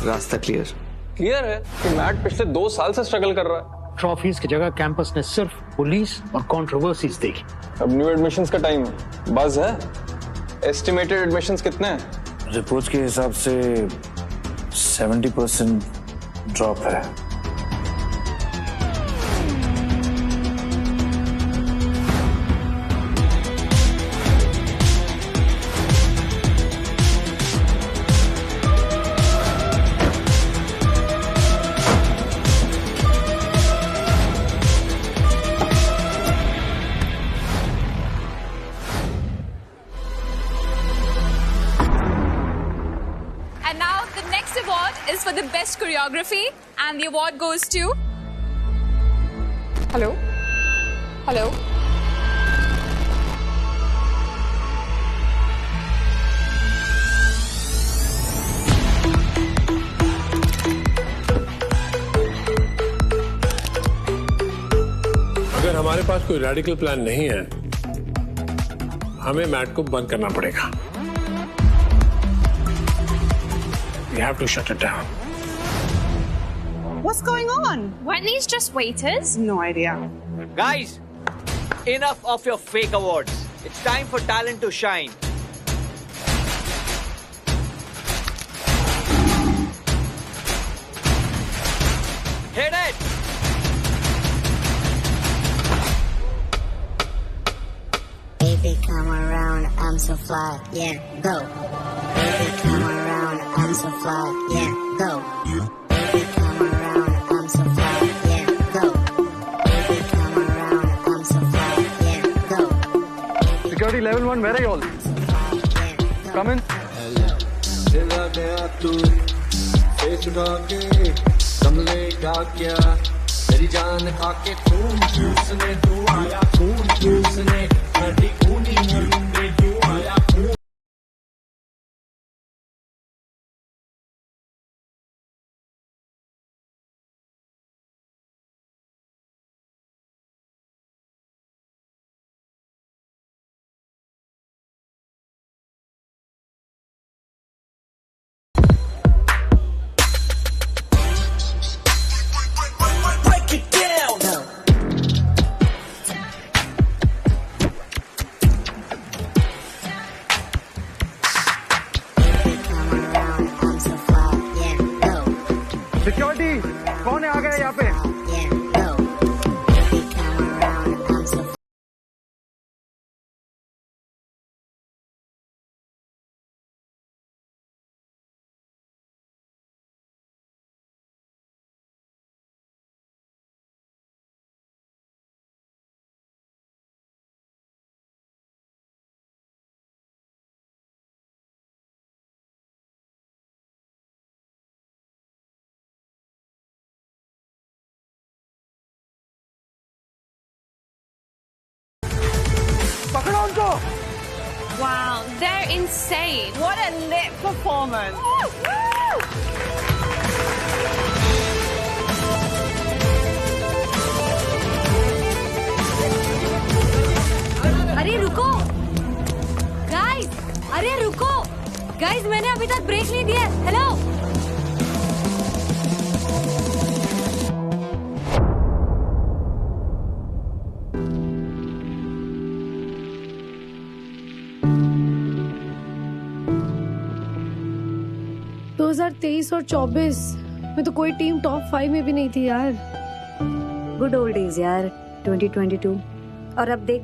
[SPEAKER 3] रास्ता clear
[SPEAKER 8] है कि mat पिछले 2 साल से struggle कर रहा है।
[SPEAKER 6] Trophies की जगह कैंपस ने सिर्फ पुलिस और कंट्रोवर्सीज देखी।
[SPEAKER 8] अब न्यू एडमिशंस का टाइम है। बस है। एस्टिमेटेड एडमिशंस कितने हैं?
[SPEAKER 25] रिपोर्ट्स के हिसाब से 70% ड्रॉप है।
[SPEAKER 11] Is for the best choreography, and the award goes to. Hello? Hello?
[SPEAKER 10] हमारे पास कोई रेडिकल प्लान नहीं है, हमें मैट को बंद करना पड़ेगा। We have to shut it down.
[SPEAKER 13] What's going on?
[SPEAKER 11] Weren't these just waiters?
[SPEAKER 13] No idea.
[SPEAKER 3] Guys, enough of your fake awards. It's time for talent to shine. Hit it!
[SPEAKER 4] Baby, come around, I'm so fly, yeah, go. Baby, come around, I'm so fly, yeah, go. Baby, come around, I'm so fly, yeah, go. Baby, come around, I'm so fly, yeah, go.
[SPEAKER 14] Security level 1, where are you all? Come in.
[SPEAKER 16] कमले का क्या तेरी जान खाके खून चूसने तू आया, खून चूसने हड्डी खूनी मुंडे तू आया, खून।
[SPEAKER 14] सिक्योरिटी कौन है, आ गया यहाँ पे? पकड़ो उनको।
[SPEAKER 11] Wow, they're insane.
[SPEAKER 13] What a lit performance.
[SPEAKER 21] अरे रुको गाइस, अरे रुको गाइस, मैंने अभी तक ब्रेक नहीं दिया। हेलो
[SPEAKER 2] दो 2023 और 24 में तो कोई टीम टॉप 5 में भी नहीं थी यार।
[SPEAKER 21] गुड ओल्ड डेज यार, 2022। और अब देख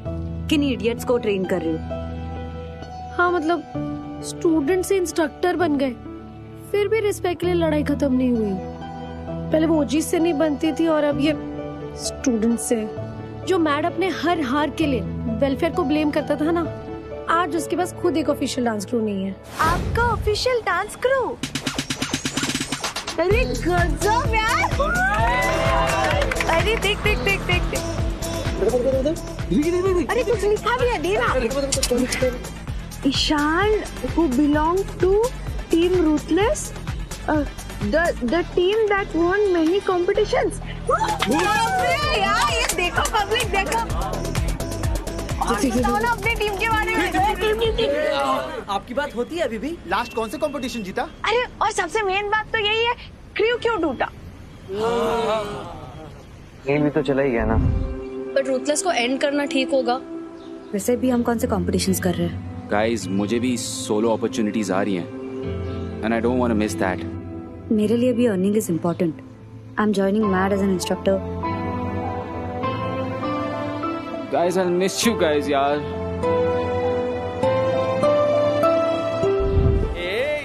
[SPEAKER 21] किन इडियट्स को ट्रेन कर रही हूँ।
[SPEAKER 2] हाँ मतलब स्टूडेंट से इंस्ट्रक्टर बन गए, फिर भी रिस्पेक्ट के लिए लड़ाई खत्म नहीं हुई। पहले वो ओजी से नहीं बनती थी और अब ये स्टूडेंट से। जो मैड अपने हर हार के लिए वेलफेयर को ब्लेम करता था ना, आज उसके पास खुद एक ऑफिशियल डांस क्रू नहीं है।
[SPEAKER 17] आपका ऑफिशियल डांस क्रू? अरे गजब यार! अरे देख देख देख देख देख, अरे कुछ लिखा भी है, देना। Ishan who belong to team Ruthless, the team that won many competitions. यार ये देखो पब्लिक, देखो अपनी टीम के बारे में।
[SPEAKER 15] आपकी बात होती है अभी भी? लास्ट कौन से कंपटीशन जीता?
[SPEAKER 17] अरे और सबसे मेन बात तो यही है, क्रू क्यों टूटा?
[SPEAKER 3] गेम भी तो चला ही गया ना।
[SPEAKER 21] पर रूथलेस को एंड करना ठीक होगा। वैसे भी हम कौन से कॉम्पिटिशन्स कर रहे हैं?
[SPEAKER 18] गाइस, मुझे भी सोलो अपॉर्चुनिटीज आ रही हैं and I don't want to miss that.
[SPEAKER 21] मेरे लिए भी earning is important. I am joining MAD as an instructor.
[SPEAKER 18] Guys, I miss you guys यार।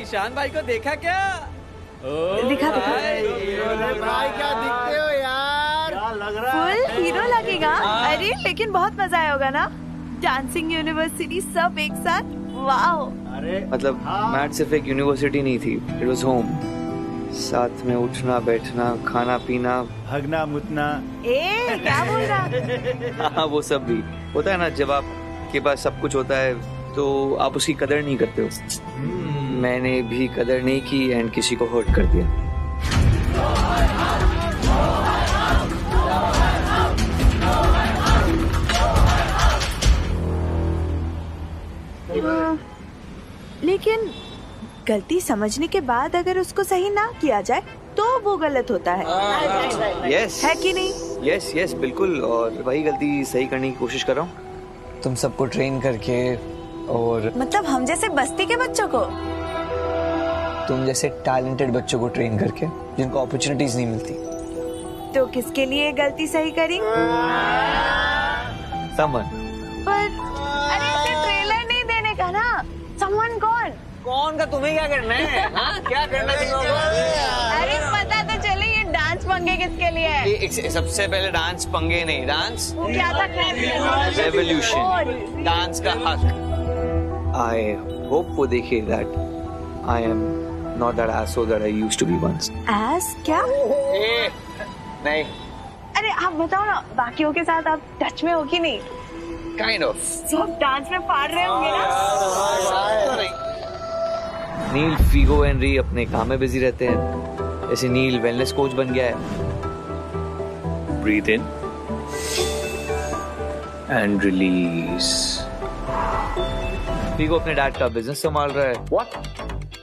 [SPEAKER 23] ईशान भाई को देखा क्या?
[SPEAKER 17] दिखा
[SPEAKER 15] भाई क्या दिखते हो यार, क्या लग रहा है?
[SPEAKER 17] फुल हीरो लगेगा। अरे लेकिन बहुत मजा आया होगा ना, डांसिंग यूनिवर्सिटी सब एक साथ। वाओ!
[SPEAKER 3] मतलब मैट सिर्फ एक यूनिवर्सिटी नहीं थी, इट वाज होम। साथ में उठना बैठना, खाना पीना,
[SPEAKER 15] हगना मुतना।
[SPEAKER 17] ए क्या बोल रहा?
[SPEAKER 3] हाँ वो सब भी होता है ना। जब आपके पास सब कुछ होता है तो आप उसकी कदर नहीं करते हो। मैंने भी कदर नहीं की एंड किसी को हर्ट कर दिया।
[SPEAKER 17] लेकिन गलती समझने के बाद अगर उसको सही ना किया जाए तो वो गलत होता है।
[SPEAKER 3] यस
[SPEAKER 17] है कि नहीं?
[SPEAKER 3] यस यस बिल्कुल, और वही गलती सही करने की कोशिश कर रहा हूँ। तुम सबको ट्रेन करके, और
[SPEAKER 17] मतलब हम जैसे बस्ती के बच्चों को,
[SPEAKER 3] तुम जैसे टैलेंटेड बच्चों को ट्रेन करके जिनको अपॉर्चुनिटीज नहीं मिलती।
[SPEAKER 17] तो किसके लिए गलती सही करी?
[SPEAKER 3] समन।
[SPEAKER 17] पर अरे इसे ट्रेलर नहीं देने का ना। समन कौन
[SPEAKER 23] का तुम्हें क्या करना है? हाँ? क्या करना है तुम लोगों को?
[SPEAKER 17] अरे पता तो चले ये डांस पंगे किसके लिए है?
[SPEAKER 3] सबसे पहले डांस पंगे नहीं, डांस
[SPEAKER 17] क्या था?
[SPEAKER 3] रेवोल्यूशन, डांस का हक। आई होप वो देखे that I am not that asshole that I used to be once.
[SPEAKER 17] As क्या?
[SPEAKER 3] नहीं।
[SPEAKER 17] अरे आप बताओ ना, बाकियों के साथ आप टच में हो कि नहीं?
[SPEAKER 3] Kind of.
[SPEAKER 17] सब डांस में फाड़ रहे होंगे ना?
[SPEAKER 3] नील फीगो हेनरी अपने काम में बिजी रहते हैं, जैसे नील वेलनेस कोच बन गया है। Breathe in and release. Figo अपने डैड का बिजनेस संभाल रहा है।
[SPEAKER 7] What?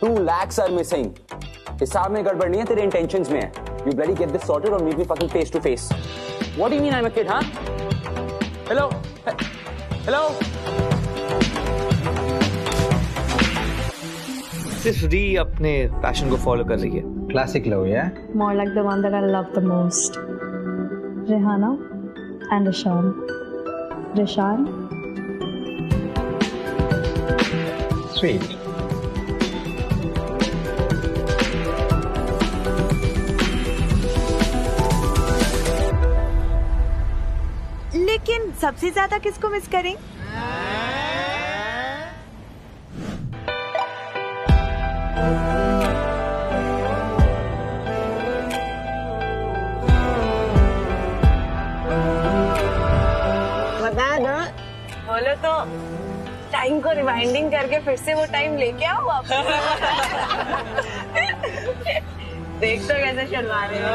[SPEAKER 7] 2 lakhs are missing. हिसाब में गड़बड़ नहीं है, तेरे इंटेंशंस में है। You bloody get this sorted or meet me fucking face to face. What do you mean I'm a kid, huh? Hello? Hello?
[SPEAKER 3] सिर्फ री अपने पैशन को फॉलो कर रही है।
[SPEAKER 1] Classic love, yeah?
[SPEAKER 2] More like the one that I love the most. Rihanna and Rishan. Rishan.
[SPEAKER 1] Sweet.
[SPEAKER 17] लेकिन सबसे ज्यादा किसको मिस करें? बता दो, बोलो तो टाइम को रिवाइंडिंग करके फिर से वो टाइम लेके आओ वापस। देख तो कैसे शर्मा रहे हो।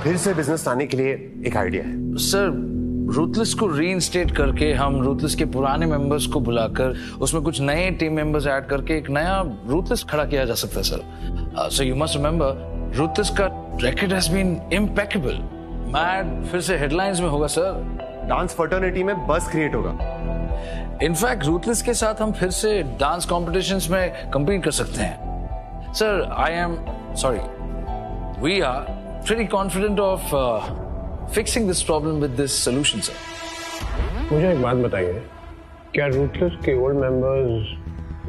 [SPEAKER 5] फिर से बिजनेस लाने के लिए एक आइडिया है
[SPEAKER 9] सर। रूथलेस को रीइंस्टेट करके हम रूथलेस के पुराने मेंबर्स को बुलाकर उसमें कुछ नए टीम मेंबर्स ऐड करके एक नया रूथलेस खड़ा किया जा सकता है sir. So you must remember ruthless का record has been impeccable. Mad फिर से हेडलाइंस में होगा सर।
[SPEAKER 5] डांस फर्टर्निटी में बस क्रिएट होगा।
[SPEAKER 9] इनफैक्ट रूथलेस के साथ हम फिर से डांस कॉम्पिटिशंस में compete कर सकते हैं sir. We are pretty confident of fixing this problem with this solution, sir.
[SPEAKER 10] मुझे एक बात बताइए, क्या रूथलेस के ओल्ड मेंबर्स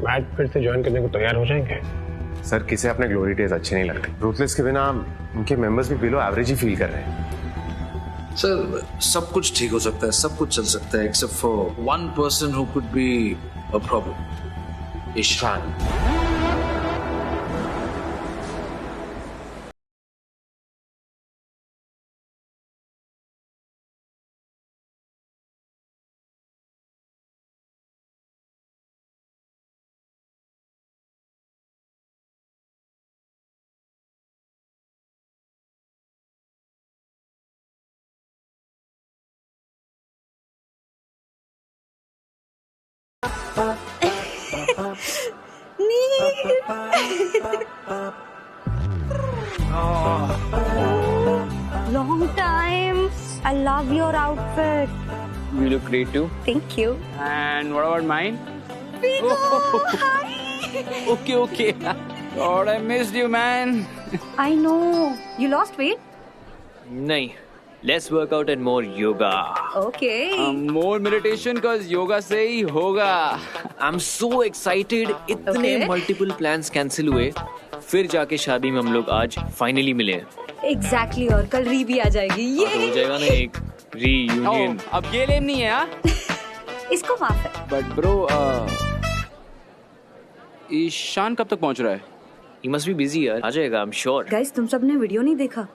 [SPEAKER 10] मैट फिर से ज्वाइन करने को तैयार हो जाएंगे?
[SPEAKER 5] सर किसे अपने ग्लोरी डेज अच्छे नहीं लगते। रूथलेस के बिना उनके मेंबर्स भी बिलो एवरेज ही फील कर रहे हैं।
[SPEAKER 9] सर सब कुछ ठीक हो सकता है, सब कुछ चल सकता है except for one person who could be a problem. Ishan.
[SPEAKER 21] Long time. I love your outfit.
[SPEAKER 18] You look great too.
[SPEAKER 21] Thank you.
[SPEAKER 18] And what about mine?
[SPEAKER 21] Figo, hi.
[SPEAKER 18] Okay. God, I missed you, man.
[SPEAKER 21] I know. You lost weight?
[SPEAKER 3] नहीं, less workout and more yoga.
[SPEAKER 21] Okay.
[SPEAKER 18] More meditation cause yoga से ही होगा.
[SPEAKER 3] I'm so excited. इतने
[SPEAKER 21] Okay.
[SPEAKER 3] multiple plans cancel हुए, फिर जाके शादी में हम लोग आज finally मिले।
[SPEAKER 21] Exactly. और कल री भी आ जाएगी। ये
[SPEAKER 3] हो जाएगा ना एक reunion।
[SPEAKER 18] अब ये लेम नहीं है हाँ?
[SPEAKER 21] इसको माफ है।
[SPEAKER 18] But bro, ईशान कब तक पहुंच रहा है?
[SPEAKER 3] He must be busy यार, आ जाएगा I'm sure।
[SPEAKER 21] Guys, तुम सब ने वीडियो नहीं देखा?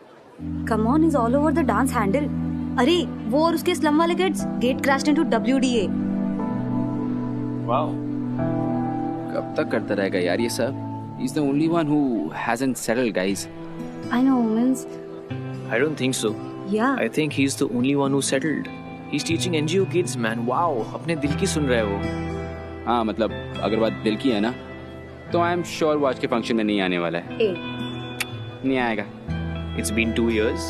[SPEAKER 21] Come on is all over the dance handle. अरे वो और उसके स्लम वाले kids get crashed into WDA।
[SPEAKER 18] Wow. कब तक करता रहेगा यार ये सब? He's the only one who hasn't settled, guys.
[SPEAKER 21] I know, means.
[SPEAKER 3] I don't think so.
[SPEAKER 21] Yeah.
[SPEAKER 3] I think he's the only one who settled. He's teaching NGO kids, man. Wow, अपने दिल की सुन रहा है वो।
[SPEAKER 18] हाँ मतलब अगर बात दिल की है ना तो आई एम श्योर वो आज के फंक्शन में नहीं आने वाला है। नहीं आएगा।
[SPEAKER 3] It's been 2 years.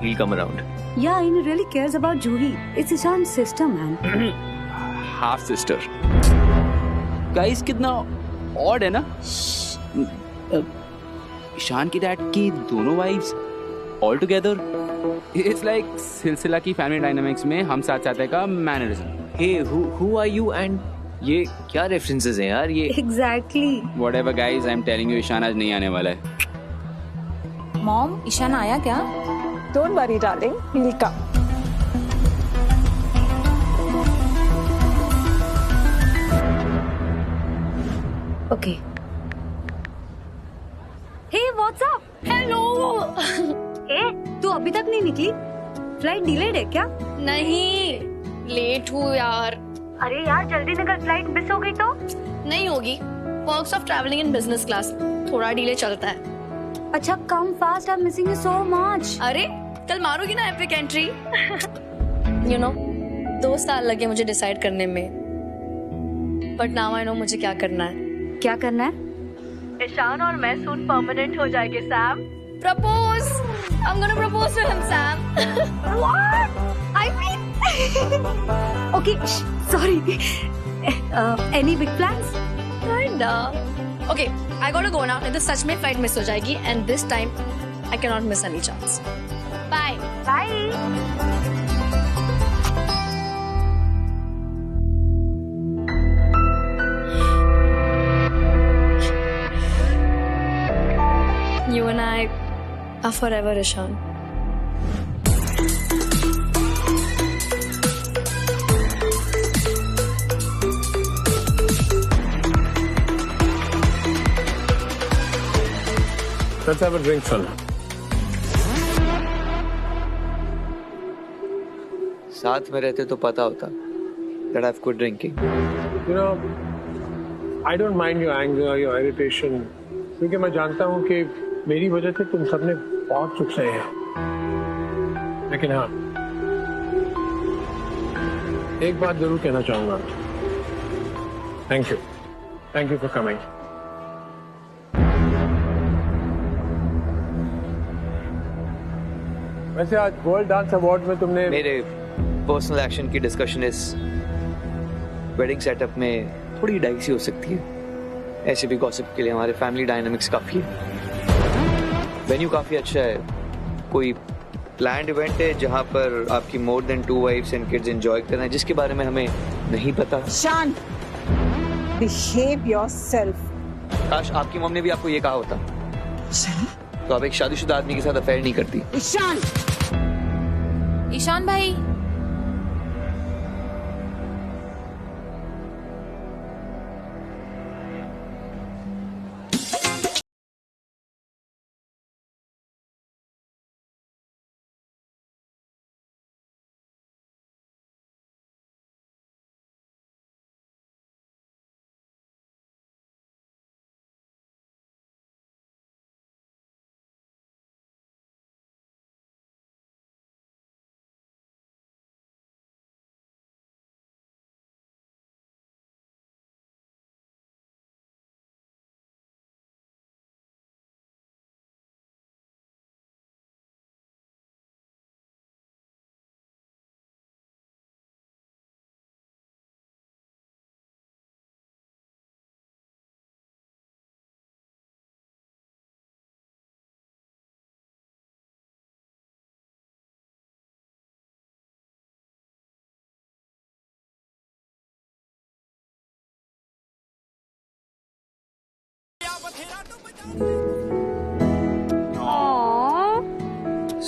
[SPEAKER 3] He'll come around.
[SPEAKER 21] Yeah, he really cares about Juhi. It's Ishan's sister, man.
[SPEAKER 18] Half sister. Guys, कितना odd है ना? ईशान की डैड की दोनों wives all together. It's like सिलसिला की फैमिली डायनामिक्स में हम साथ साथ का mannerism.
[SPEAKER 3] Hey, who are you and ये क्या रेफरेंसेस हैं यार ये?
[SPEAKER 21] Exactly.
[SPEAKER 18] Whatever guys, I'm telling you, Ishan आज नहीं आने वाला है।
[SPEAKER 11] मॉम, ईशान आया क्या?
[SPEAKER 13] Don't worry, darling. He'll come.
[SPEAKER 21] Okay. Hey, what's up?
[SPEAKER 2] Hello.
[SPEAKER 21] तू अभी तक नहीं निकली? फ्लाइट डिलेड है क्या?
[SPEAKER 2] नहीं, लेट हूँ यार।
[SPEAKER 21] अरे यार जल्दी निकल, फ्लाइट मिस हो गई तो?
[SPEAKER 2] नहीं होगी। Perks of traveling in business class. थोड़ा डिले चलता है।
[SPEAKER 21] अच्छा, come fast. I'm missing you so much.
[SPEAKER 2] अरे कल मारोगी ना एपिक एंट्री? You know, 2 साल लगे मुझे डिसाइड करने में, बट नाउ आई नो मुझे क्या करना है।
[SPEAKER 21] क्या करना है? ईशान और मैं सून परमानेंट हो जाएंगे Sam.
[SPEAKER 2] Propose. I'm gonna propose to him, Sam.
[SPEAKER 21] What? I mean, okay, sorry. Any big plans?
[SPEAKER 2] Kinda. Okay, I gotta go now. नहीं तो सच में फ्लाइट मिस हो जाएगी, and this time I cannot miss any chance. Bye.
[SPEAKER 21] Bye.
[SPEAKER 2] You and I are forever, Ishan.
[SPEAKER 10] Let's have a drink, son.
[SPEAKER 3] साथ में रहते तो पता होता that I've quit drinking.
[SPEAKER 10] You know, I don't mind your anger, your irritation, क्योंकि मैं जानता हूँ कि मेरी वजह से तुम सबने बहुत सुख सहे हैं। लेकिन हाँ, एक बात जरूर कहना चाहूंगा। Thank you for coming. वैसे आज वर्ल्ड डांस अवार्ड में तुमने
[SPEAKER 3] मेरे पर्सनल एक्शन की डिस्कशन इस वेडिंग सेटअप में थोड़ी डाइसी हो सकती है। ऐसे भी गॉसिप के लिए हमारे फैमिली डायनामिक्स काफी है। वेन्यू काफी अच्छा है। कोई प्लान्ड इवेंट है जहां पर आपकी more than 2 wives and kids enjoy कर रहे हैं, जिसके बारे में हमें नहीं पता।
[SPEAKER 13] शान, behave yourself.
[SPEAKER 3] काश आपकी मम्मी ने भी आपको ये कहा होता तो आप एक शादीशुदा आदमी के साथ अफेयर नहीं करती।
[SPEAKER 11] ईशान भाई,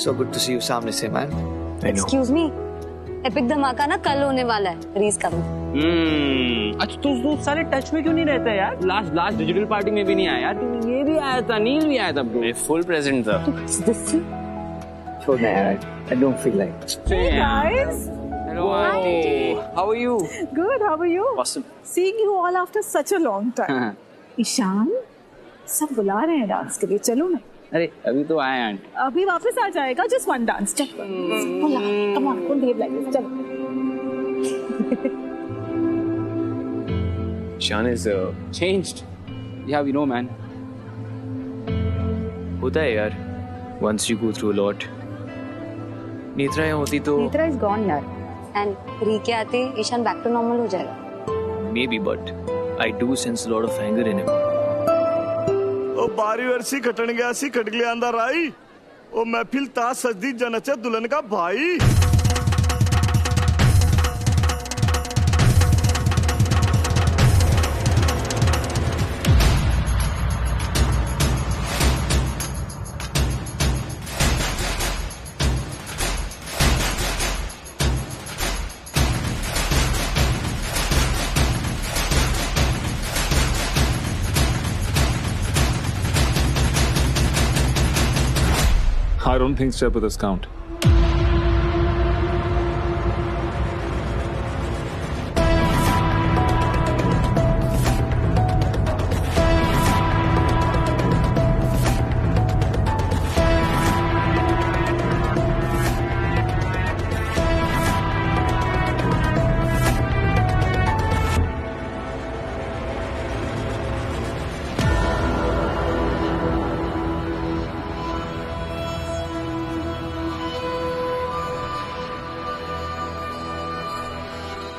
[SPEAKER 3] So good to see you सामने से, man.
[SPEAKER 21] Excuse me, एपिक धमाका ना कल होने वाला है, रीज का।
[SPEAKER 18] अच्छा तू सारे टच में क्यों नहीं रहता यार? लास्ट डिजिटल पार्टी में भी नहीं आया यार। तू ये भी आया था, नील भी आया था ब्रो। मैं फुल प्रेजेंट था।
[SPEAKER 3] छोड़ना यार, I don't feel like.
[SPEAKER 13] Hey guys.
[SPEAKER 18] Hello auntie. How are you?
[SPEAKER 13] Good. How are you?
[SPEAKER 18] Awesome.
[SPEAKER 13] Seeing you all after such a long time. Ishan, सब बुला रहे हैं डांस के लिए, चलो ना।
[SPEAKER 18] अरे अभी तो आए आंटी।
[SPEAKER 13] अभी वापस आ जाएगा, just one dance. चल, come on, don't behave like this. चलो।
[SPEAKER 7] Ishan is changed.
[SPEAKER 18] Yeah, we know, man.
[SPEAKER 3] होता है यार, once you go through a lot. Netra यहाँ होती तो
[SPEAKER 21] नेत्रा is gone यार, and रीके आते ईशान back to normal हो जाएगा.
[SPEAKER 3] maybe, but I do sense a lot of anger in him.
[SPEAKER 15] ओ बारी वर्षी कटन गया सी कट गया अंदर आई ओ महफिल ता सजदी जनचे दुल्हन का भाई
[SPEAKER 12] I don't think step with us count.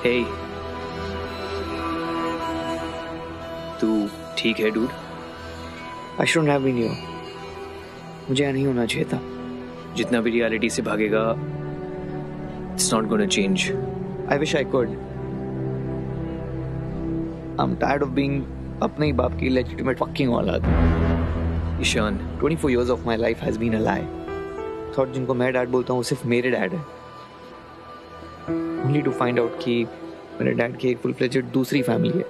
[SPEAKER 3] Hey, तू ठीक है dude? I shouldn't have been here. मुझे यहाँ नहीं होना चाहिए था. जितना भी reality से भागेगा, it's not gonna change. I wish I could. I'm tired of being अपने ही बाप की legitimate fucking औलाद. Ishan, 24 years of my life has been a lie. Thought जिनको मैं डैड बोलता हूँ वो सिर्फ मेरे डैड है. Only to find out कि मेरे डैड की एक फुल फ्लेजेड दूसरी फैमिली है.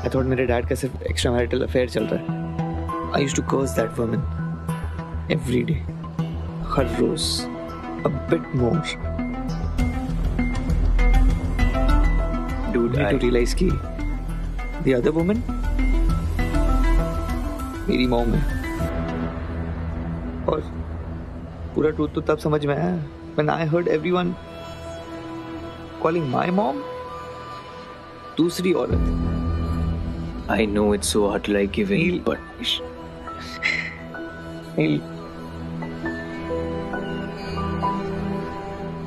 [SPEAKER 3] I thought मेरे डैड का सिर्फ एक्स्ट्रा मैरिटल अफेयर चल रहा है. I used to curse that woman every day. हर रोज a bit more. Dude, I need to realize कि the other woman मेरी मॉम है. और पूरा ट्रूथ तो तब समझ में आया when I heard everyone calling my mom दूसरी औरत. I know it's so hard to like giving, but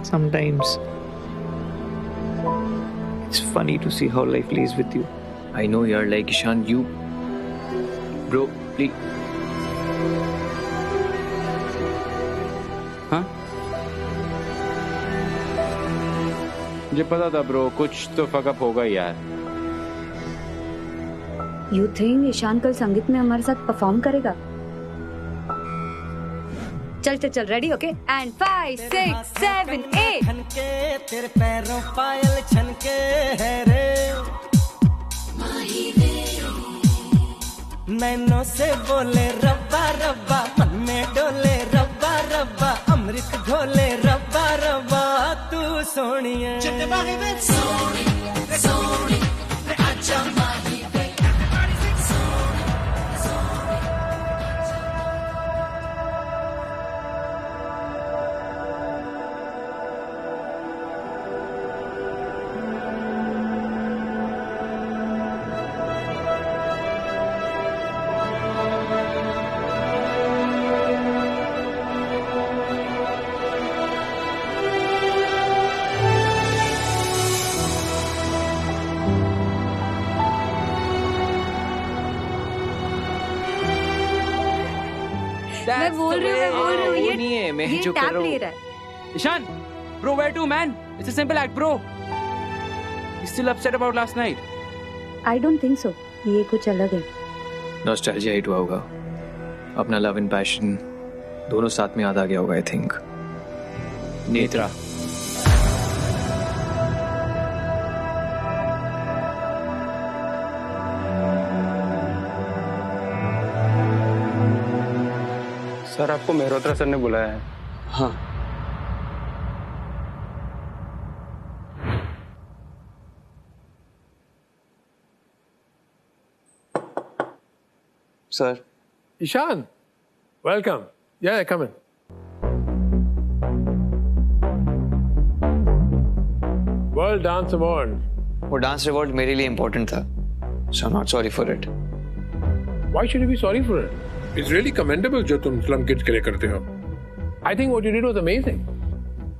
[SPEAKER 3] sometimes it's funny to see how life plays with you. I know you're like Ishan, you bro, please.
[SPEAKER 18] मुझे पता था bro कुछ तो fuck up होगा यार.
[SPEAKER 21] You think Ishan कल संगीत में हमारे साथ परफॉर्म करेगा? चल चल चल रेडी ओके एंड 5 6 7 8
[SPEAKER 16] छनके तेरे पैरों पायल छनके है रे नैनों से बोले रब्बा रब्बा मन में डोले रब्बा रब्बा अमृत घोले रब्बा रब्बा तू सोनिए
[SPEAKER 21] मैं बोल रही हूँ
[SPEAKER 3] वो नहीं है, मैं
[SPEAKER 21] ये
[SPEAKER 3] जो कर
[SPEAKER 21] टैप
[SPEAKER 3] रहा
[SPEAKER 21] ले
[SPEAKER 3] हूँ.
[SPEAKER 21] रहा है.
[SPEAKER 18] Ishan, bro, where to, man? It's a simple act, bro. You still upset about last night?
[SPEAKER 21] I don't think so. ये कुछ अलग है.
[SPEAKER 3] नॉस्टैल्जिया हिट हुआ होगा. अपना लव एंड पैशन दोनों साथ में याद आ गया होगा. I think Netra.
[SPEAKER 8] सर आपको मेहरोत्रा सर ने बुलाया है.
[SPEAKER 3] हाँ. Sir.
[SPEAKER 10] Ishan, welcome. Yeah, come in. World Dance Award.
[SPEAKER 3] वो डांस अवार्ड मेरे लिए इम्पोर्टेंट था, so I'm not sorry for it.
[SPEAKER 10] Why should you be sorry for it? It's really commendable जो तुम Slum Kids के लिए करते हो. I think what you did was amazing.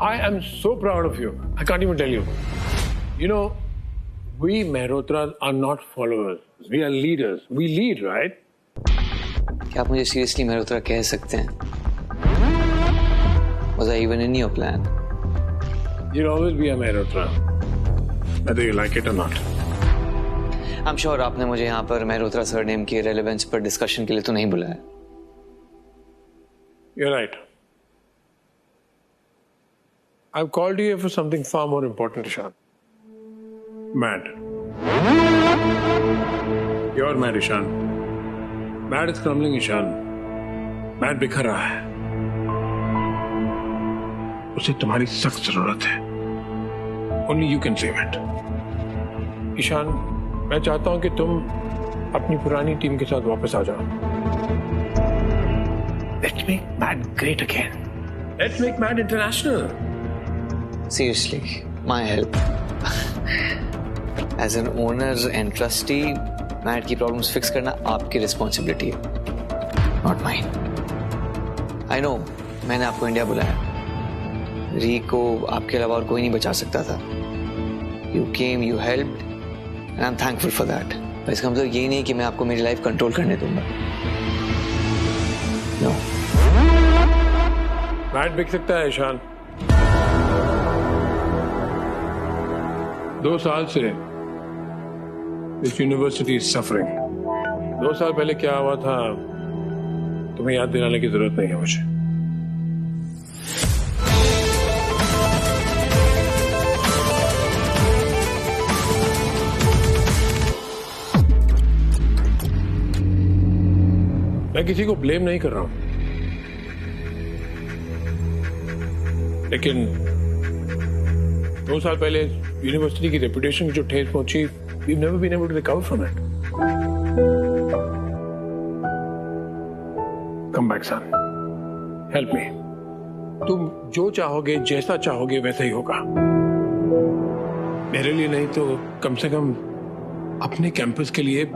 [SPEAKER 10] I am so proud of you. I can't even tell you. You know, we Mehrotra's are not followers. We are leaders. We lead, right?
[SPEAKER 3] क्या आप मुझे seriously Mehrotra कह सकते हैं? Was I even in your plan?
[SPEAKER 10] You'll always be a Mehrotra, whether you like it or not.
[SPEAKER 3] I'm sure आपने मुझे यहाँ पर मेहरोत्रा सरनेम की रेलेवेंस पर डिस्कशन के लिए तो नहीं बुलाया.
[SPEAKER 10] You're right. I've called you here for something far more important, Ishan. Mad. You're mad, Ishan. Mad is crumbling, Ishan. Mad बिखर रहा है. उसे तुम्हारी सख्त जरूरत है. Only you can save it. Ishan, मैं चाहता हूं कि तुम अपनी पुरानी टीम के साथ वापस आ जाओ. Let's make Mad great again. Let's make Mad international.
[SPEAKER 3] Seriously, my help. As an owner and trustee, Mad की problems fix करना आपकी responsibility है, not mine. I know, मैंने आपको इंडिया बुलाया. री को आपके अलावा और कोई नहीं बचा सकता था. You came, you helped, and I'm thankful for that. पर इसका मतलब ये नहीं कि मैं आपको मेरी लाइफ कंट्रोल करने दूंगा. No.
[SPEAKER 10] मैट बिक सकता है ईशान. 2 साल से this university is suffering. 2 साल पहले क्या हुआ था तुम्हें याद दिलाने की जरूरत नहीं है मुझे. मैं किसी को ब्लेम नहीं कर रहा हूं, लेकिन 2 साल पहले यूनिवर्सिटी की रेपुटेशन की जो ठेस पहुंची, we've never been able to recover from it. Come back, son. Help me. तुम जो चाहोगे, जैसा चाहोगे, वैसा ही होगा. मेरे लिए नहीं तो कम से कम अपने कैंपस के लिए,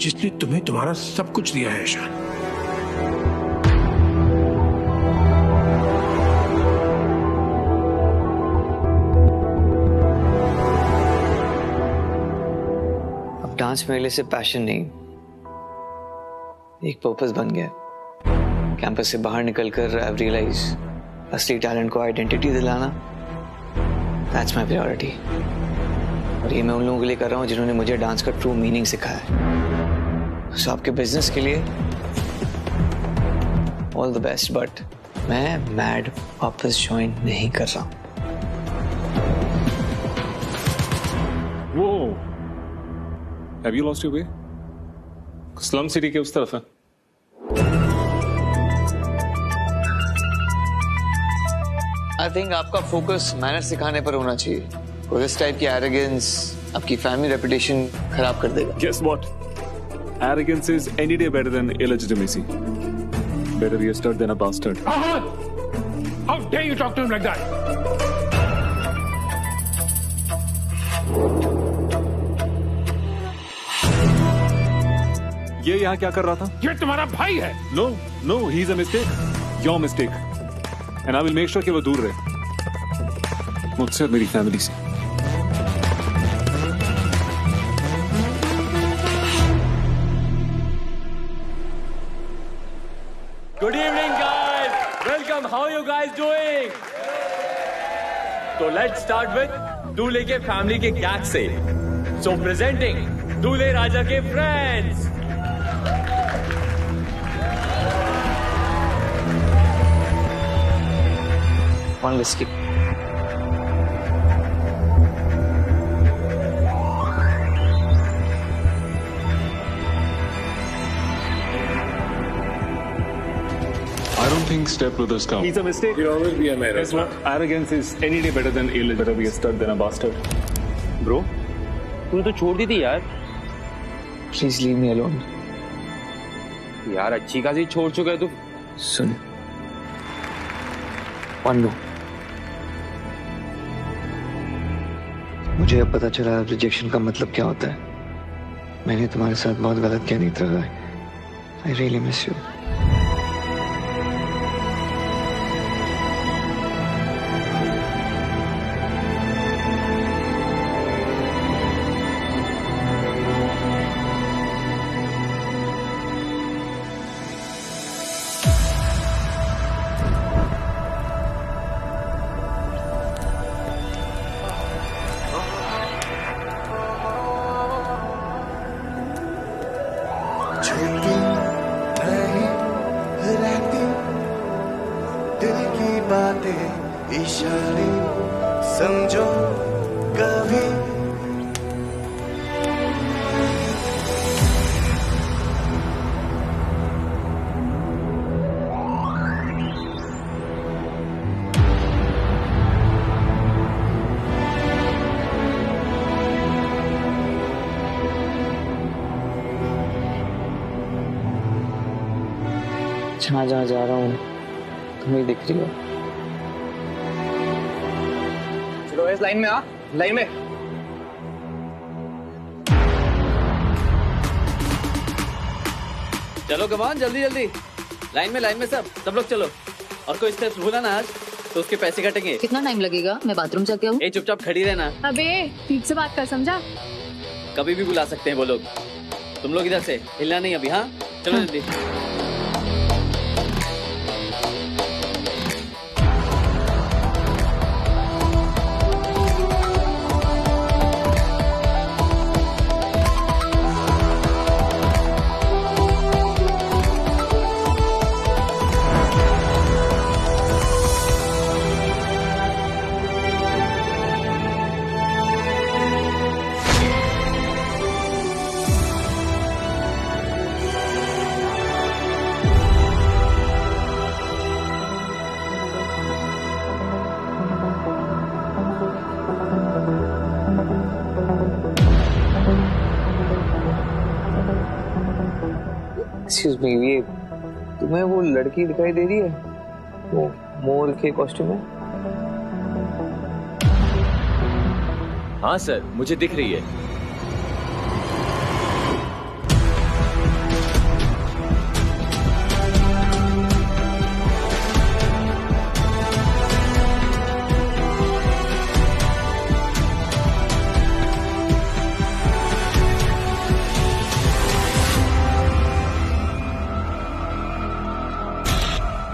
[SPEAKER 10] जिसने तुम्हें तुम्हारा सब कुछ दिया है ईशान.
[SPEAKER 3] अब डांस मेरे लिए सिर्फ पैशन नहीं, एक पर्पस बन गया. कैंपस से बाहर निकलकर आई रियलाइज असली टैलेंट को आइडेंटिटी दिलाना, दैट्स माय प्रायोरिटी. और ये मैं उन लोगों के लिए कर रहा हूँ जिन्होंने मुझे डांस का ट्रू मीनिंग सिखाया है. सो आपके बिजनेस के लिए ऑल द बेस्ट, बट मैं मैड वापस ज्वाइन नहीं कर रहा हूँ.
[SPEAKER 12] वो Have you lost your way? Slum city के उस तरफ है.
[SPEAKER 3] आई थिंक आपका फोकस मैनर सिखाने पर होना चाहिए. और इस टाइप की एरोगेंस आपकी फैमिली रेपुटेशन खराब कर देगा.
[SPEAKER 12] Guess what? Arrogance is any day better than illegitimacy. Better be a stud than a bastard.
[SPEAKER 10] How dare you talk to him like that?
[SPEAKER 12] ये यहाँ क्या कर रहा था?
[SPEAKER 10] ये तुम्हारा भाई है.
[SPEAKER 12] No, no, he's a mistake. Your mistake. And I will make sure कि वो दूर रहे. मुझसे और मेरी फैमिली से.
[SPEAKER 23] Good evening, guys. Welcome. How are you guys doing? So let's start with दूल्हे के फैमिली के गैग से. So presenting दूल्हे राजा के friends.
[SPEAKER 3] One whiskey.
[SPEAKER 12] I don't think stepbrothers count.
[SPEAKER 10] He's a mistake. You'll always be a man.
[SPEAKER 12] Guess what? Arrogance is any day better than illegitimate. Better be a stud than a bastard.
[SPEAKER 18] Bro, तूने तो छोड़ दी थी यार.
[SPEAKER 3] Please leave me alone.
[SPEAKER 18] यार अच्छी खासी छोड़ चुका है तू.
[SPEAKER 3] सुन. One more. मुझे अब पता चला रिजेक्शन का मतलब क्या होता है। मैंने तुम्हारे साथ बहुत गलत किया Netra Rai. I really miss you.
[SPEAKER 16] छुपी नहीं रहती दिल की बातें इशारे समझो कभी
[SPEAKER 3] जहाँ जहाँ जा रहा हूँ तुम्हें दिख रही हो।
[SPEAKER 6] चलो इस लाइन में आ, लाइन में।
[SPEAKER 18] चलो कमान जल्दी जल्दी, लाइन में सब लोग चलो। और कोई स्टेप्स भूला ना आज तो उसके पैसे कटेंगे।
[SPEAKER 21] कितना टाइम लगेगा? मैं बाथरूम जाके आऊँ।
[SPEAKER 18] चुपचाप खड़ी रहना।
[SPEAKER 2] अबे ठीक से बात कर, समझा?
[SPEAKER 18] कभी भी बुला सकते हैं वो लोग। तुम लोग इधर से हिलना नहीं अभी। हाँ चलो जल्दी।
[SPEAKER 3] एक्सक्यूज मी, ये तुम्हें वो लड़की दिखाई दे रही है वो मोर के कॉस्ट्यूम में?
[SPEAKER 23] हाँ सर, मुझे दिख रही है।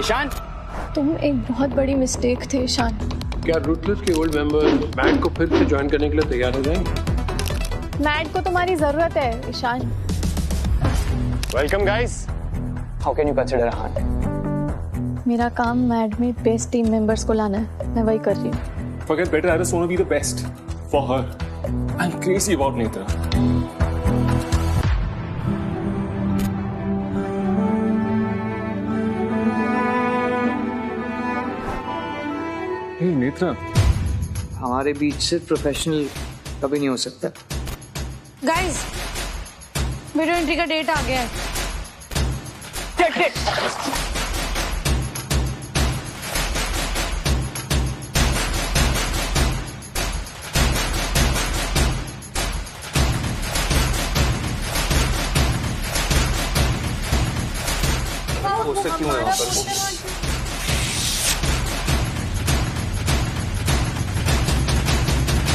[SPEAKER 6] ईशान,
[SPEAKER 2] तुम एक बहुत बड़ी मिस्टेक थे ईशान।
[SPEAKER 10] क्या रूथलेस के ओल्ड मेंबर मैट को फिर से ज्वाइन करने के लिए तैयार हो जाएंगे?
[SPEAKER 2] मैट को तुम्हारी जरूरत है Ishaan.
[SPEAKER 5] Welcome guys.
[SPEAKER 7] How can you consider heart?
[SPEAKER 2] मेरा काम मैड में बेस्ट टीम मेंबर्स को लाना है, मैं वही कर रही हूँ।
[SPEAKER 12] Forget better, I just want to be the best for her. I'm crazy about Netra. Hey Netra,
[SPEAKER 3] हमारे बीच सिर्फ प्रोफेशनल कभी नहीं हो सकता।
[SPEAKER 21] गाइस, वीडियो एंट्री का डेट आ गया है।